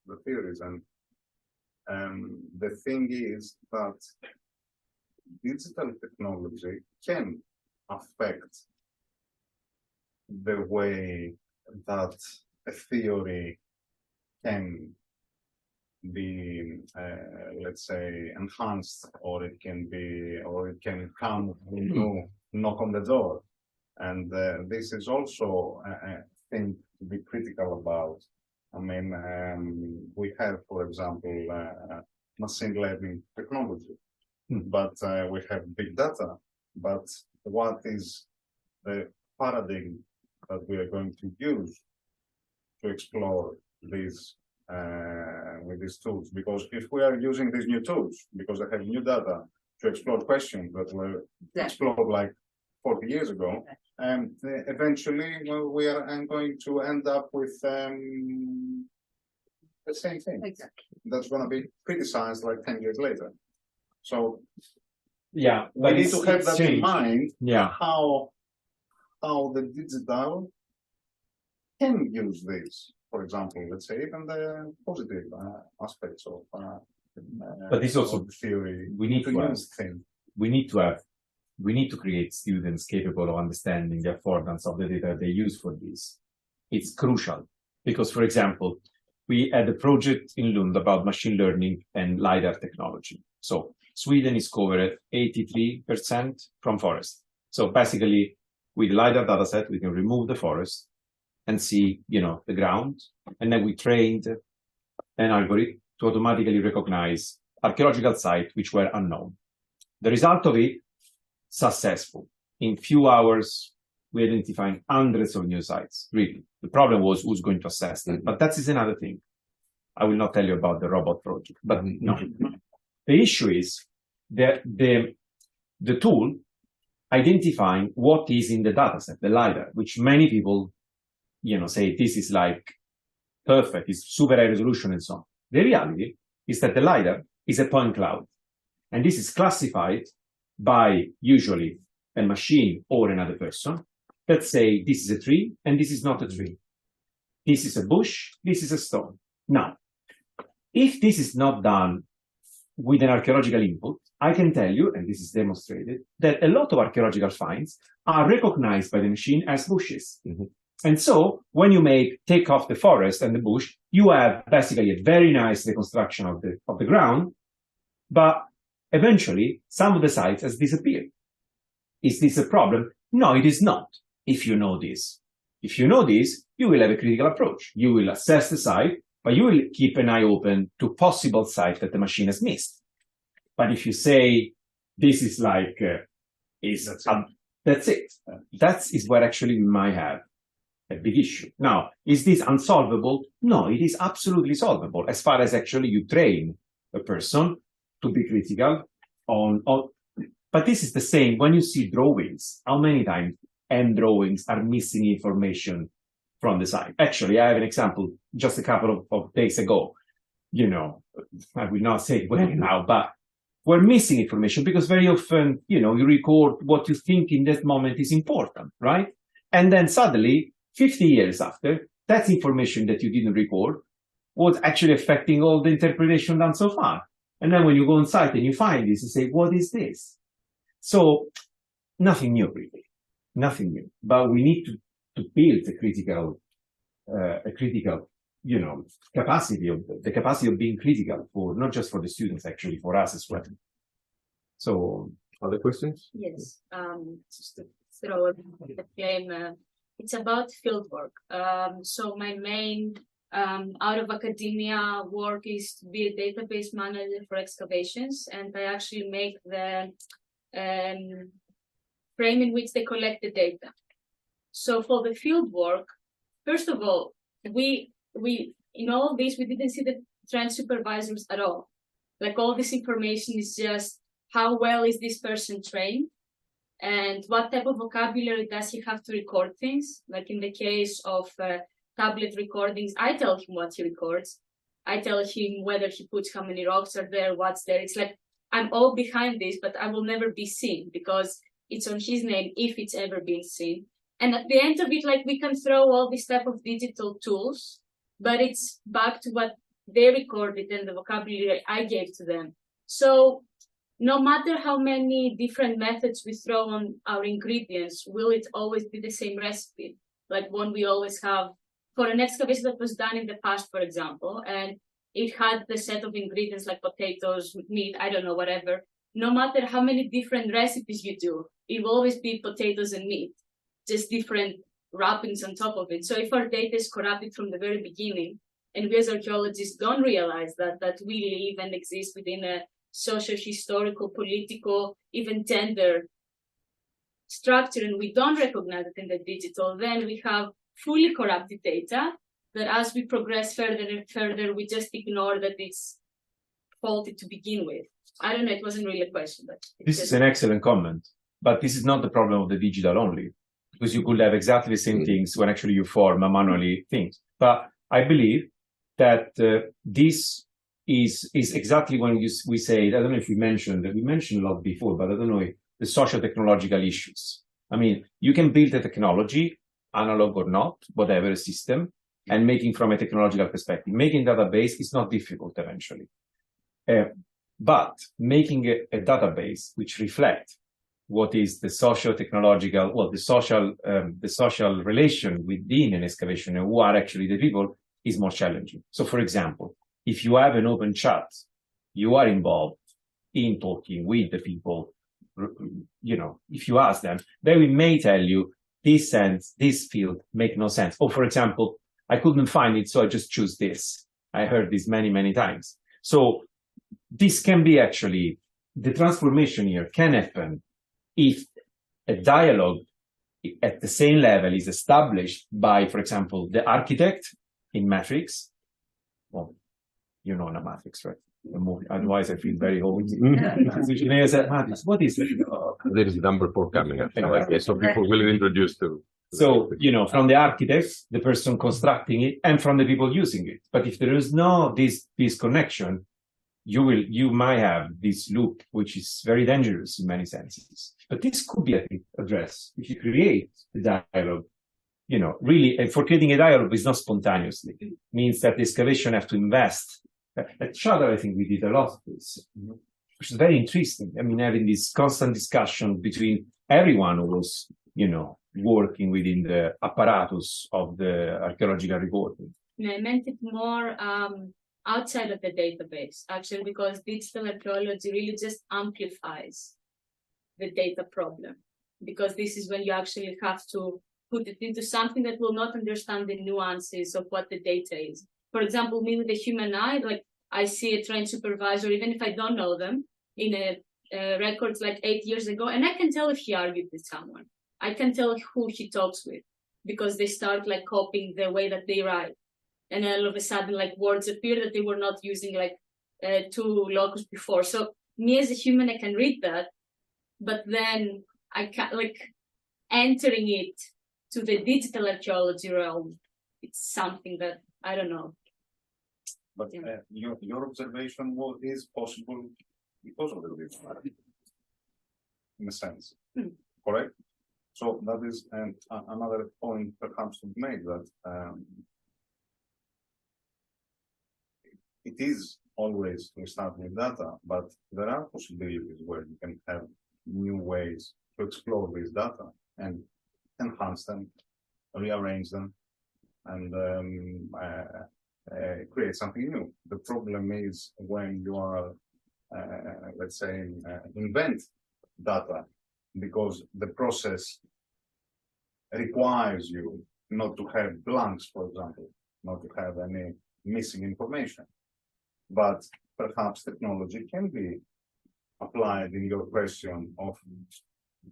the theories. And the thing is that digital technology can affect the way that a theory can be, let's say, enhanced, or it can come to knock on the door. And this is also a thing to be critical about. I mean, we have, for example, machine learning technology, but we have big data. But what is the paradigm that we are going to use to explore these with these tools? Because if we are using these new tools because they have new data to explore questions that were explored like 40 years ago, and eventually we are going to end up with the same thing. Exactly. That's going to be criticized like 10 years later. So yeah, we need to have that in mind. Yeah, how the digital can use this. For example, let's say even the positive aspects of but this also theory. we need to use things. We need to create students capable of understanding the affordance of the data they use for this. It's crucial because, for example, we had a project in Lund about machine learning and LiDAR technology. So Sweden is covered 83% from forest. So basically, with LiDAR dataset, we can remove the forest and see, you know, the ground. And then we trained an algorithm to automatically recognize archaeological sites which were unknown. The result of it, successful. In few hours, we identified hundreds of new sites, really. The problem was who's going to assess them. But that is another thing. I will not tell you about the robot project, but no. The issue is that the tool identifying what is in the dataset, the LiDAR, which many people, you know, say this is like perfect, it's super high resolution and so on. The reality is that the LiDAR is a point cloud, and this is classified by usually a machine or another person that say this is a tree and this is not a tree. This is a bush, this is a stone. Now, if this is not done with an archaeological input, I can tell you, and this is demonstrated, that a lot of archaeological finds are recognized by the machine as bushes. And so when you take off the forest and the bush, you have basically a very nice reconstruction of the ground, but eventually some of the sites has disappeared. Is this a problem? No, it is not, if you know this. If you know this, you will have a critical approach. You will assess the site, but you will keep an eye open to possible sites that the machine has missed. But if you say, this is like, that's it. That is where actually we might have a big issue. Now, is this unsolvable? No, it is absolutely solvable as far as actually you train a person to be critical on but this is the same when you see drawings. How many times end drawings are missing information from the site? Actually, I have an example just a couple of days ago. You know, I will not say where now, but we're missing information because very often, you know, you record what you think in that moment is important, right? And then suddenly, 50 years after, that information that you didn't record was actually affecting all the interpretation done so far. And then when you go on site and you find this, you say, what is this? So nothing new, really, nothing new. But we need to build a critical, you know, capacity of being critical for not just for the students, actually for us as well. So, other questions? Yes, just to throw a flame. It's about fieldwork. So my main out of academia work is to be a database manager for excavations, and I actually make the frame in which they collect the data. So for the field work, first of all, we in all this, we didn't see the trend supervisors at all. Like all this information is just how well is this person trained and what type of vocabulary does he have to record things. Like in the case of tablet recordings, I tell him what he records. I tell him whether he puts how many rocks are there, what's there. It's like I'm all behind this, but I will never be seen because it's on his name if it's ever been seen. And at the end of it, like we can throw all this type of digital tools, but it's back to what they recorded and the vocabulary I gave to them. So no matter how many different methods we throw on our ingredients, will it always be the same recipe? Like one we always have for an excavation that was done in the past, for example, and it had the set of ingredients like potatoes, meat, I don't know, whatever. No matter how many different recipes you do, it will always be potatoes and meat, just different wrappings on top of it. So if our data is corrupted from the very beginning, and we as archaeologists don't realize that we live and exist within a social, historical, political, even gender structure, and we don't recognize it in the digital, then we have fully corrupted data that as we progress further and further, we just ignore that it's faulty to begin with. I don't know, it wasn't really a question, but this is an excellent comment. But this is not the problem of the digital only, because you could have exactly the same things when actually you form manually things. But I believe that this is exactly when we say, I don't know if we mentioned a lot before, but I don't know, the social technological issues. I mean, you can build a technology, analog or not, whatever system, and making from a technological perspective. Making database is not difficult eventually. But making a database which reflects what is the socio-technological, well, the social relation within an excavation and who are actually the people is more challenging. So, for example, if you have an open chat, you are involved in talking with the people, you know, if you ask them, they may tell you this field make no sense. Or, for example, I couldn't find it, so I just choose this. I heard this many, many times. So this can be actually, the transformation here can happen if a dialogue at the same level is established by, for example, the architect in matrix. Well, you know the matrix, right? Otherwise, I feel very old. What is it? There is number 4 coming up. So people will introduce to. So, you know, from the architects, the person constructing it, and from the people using it. But if there is no this connection, you might have this loop, which is very dangerous in many senses. But this could be, I think, addressed if you create the dialogue. Really, and for creating a dialogue is not spontaneously. It means that the excavation have to invest. At Shudder, I think we did a lot of this, which is very interesting. I mean, having this constant discussion between everyone who was, working within the apparatus of the archaeological reporting. No, I meant it more outside of the database, actually, because digital archaeology really just amplifies the data problem. Because this is when you actually have to put it into something that will not understand the nuances of what the data is. For example, me with the human eye, like I see a trained supervisor, even if I don't know them, in a records like 8 years ago, and I can tell if he argued with someone. I can tell who he talks with, because they start like copying the way that they write. And all of a sudden, like words appear that they were not using like two locus before. So me as a human, I can read that, but then I can't like entering it to the digital archaeology realm. It's something that I don't know. But your observation is possible because of the digital archaeology, in a sense, correct? So that is another point perhaps to be made, that it is always to start with data, but there are possibilities where you can have new ways to explore this data and enhance them, rearrange them, and create something new. The problem is when you are, let's say, invent data, because the process requires you not to have blanks, for example, not to have any missing information. But perhaps technology can be applied in your question of,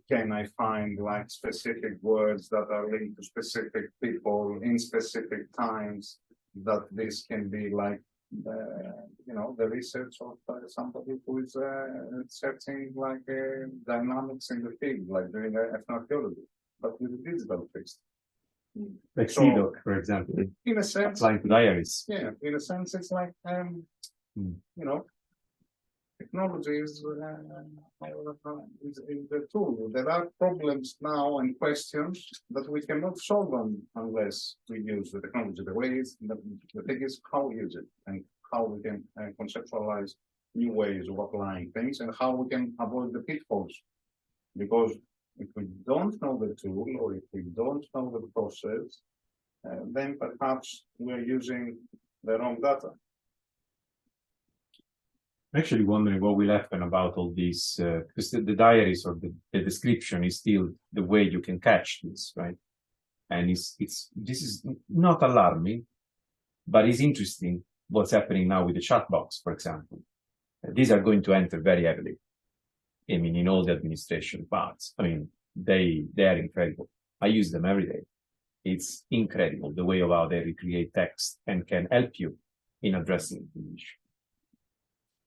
can I find like specific words that are linked to specific people in specific times, that this can be like, the research of somebody who is searching like dynamics in the field, like doing ethnoarchaeology, but with a digital fixed. Like Fieldwork, for example. In a sense, applying to diaries. Yeah, in a sense, it's like, technology is the tool. There are problems now and questions that we cannot solve them unless we use the technology. The way is, the thing is how we use it and how we can conceptualize new ways of applying things and how we can avoid the pitfalls. Because if we don't know the tool or if we don't know the process, then perhaps we're using the wrong data. I'm actually wondering what will happen about all these, because the diaries or the description is still the way you can catch this, right? And this is not alarming, but it's interesting what's happening now with the chat box, for example. These are going to enter very heavily. I mean, in all the administration parts. I mean, they are incredible. I use them every day. It's incredible the way of how they recreate text and can help you in addressing the issue.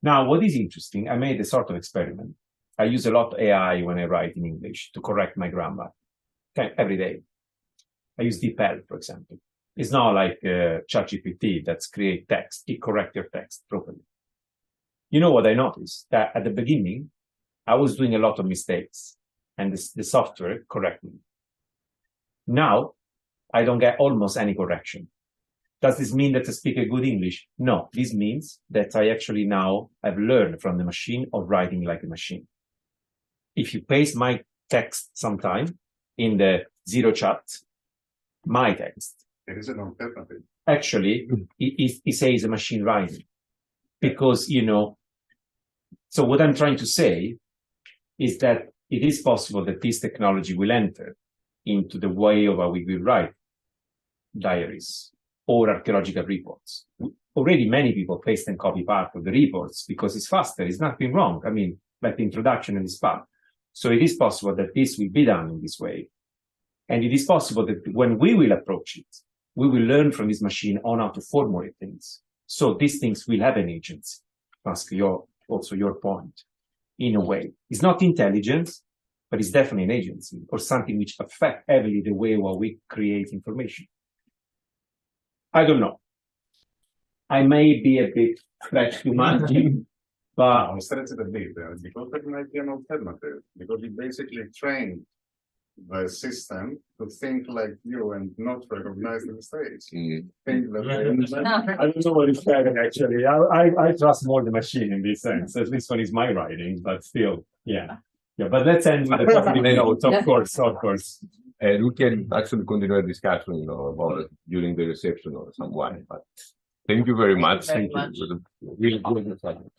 Now, what is interesting, I made a sort of experiment. I use a lot of AI when I write in English to correct my grammar. Okay, every day. I use DeepL, for example. It's not like ChatGPT that's create text. It corrects your text properly. You know what I noticed? That at the beginning, I was doing a lot of mistakes and the software corrected me. Now, I don't get almost any correction. Does this mean that I speak a good English? No, this means that I actually now have learned from the machine of writing like a machine. If you paste my text sometime in the zero chat, my text. It is an alternative. Actually, it says a machine writing. Because, so what I'm trying to say is that it is possible that this technology will enter into the way of how we will write diaries or archaeological reports. Already many people paste and copy part of the reports because it's faster. It's nothing wrong. I mean, like the introduction and this part. So it is possible that this will be done in this way. And it is possible that when we will approach it, we will learn from this machine on how to formulate things. So these things will have an agency. Ask also your point. In a way, it's not intelligence, but it's definitely an agency or something which affects heavily the way where we create information. I don't know. I may be a bit stretched too much, But I'll stretch it a bit because that might be an alternative, because you basically train the system to think like you and not recognize the mistakes. Think that I don't know what is better actually. I trust more the machine in this sense. At least when it's my writing, but still, yeah. Yeah, but let's end with the positive notes, of course, of course. And we can actually continue a discussion, about it during the reception or some wine. But thank you very much. Thank you very Thank you. It was a really good discussion.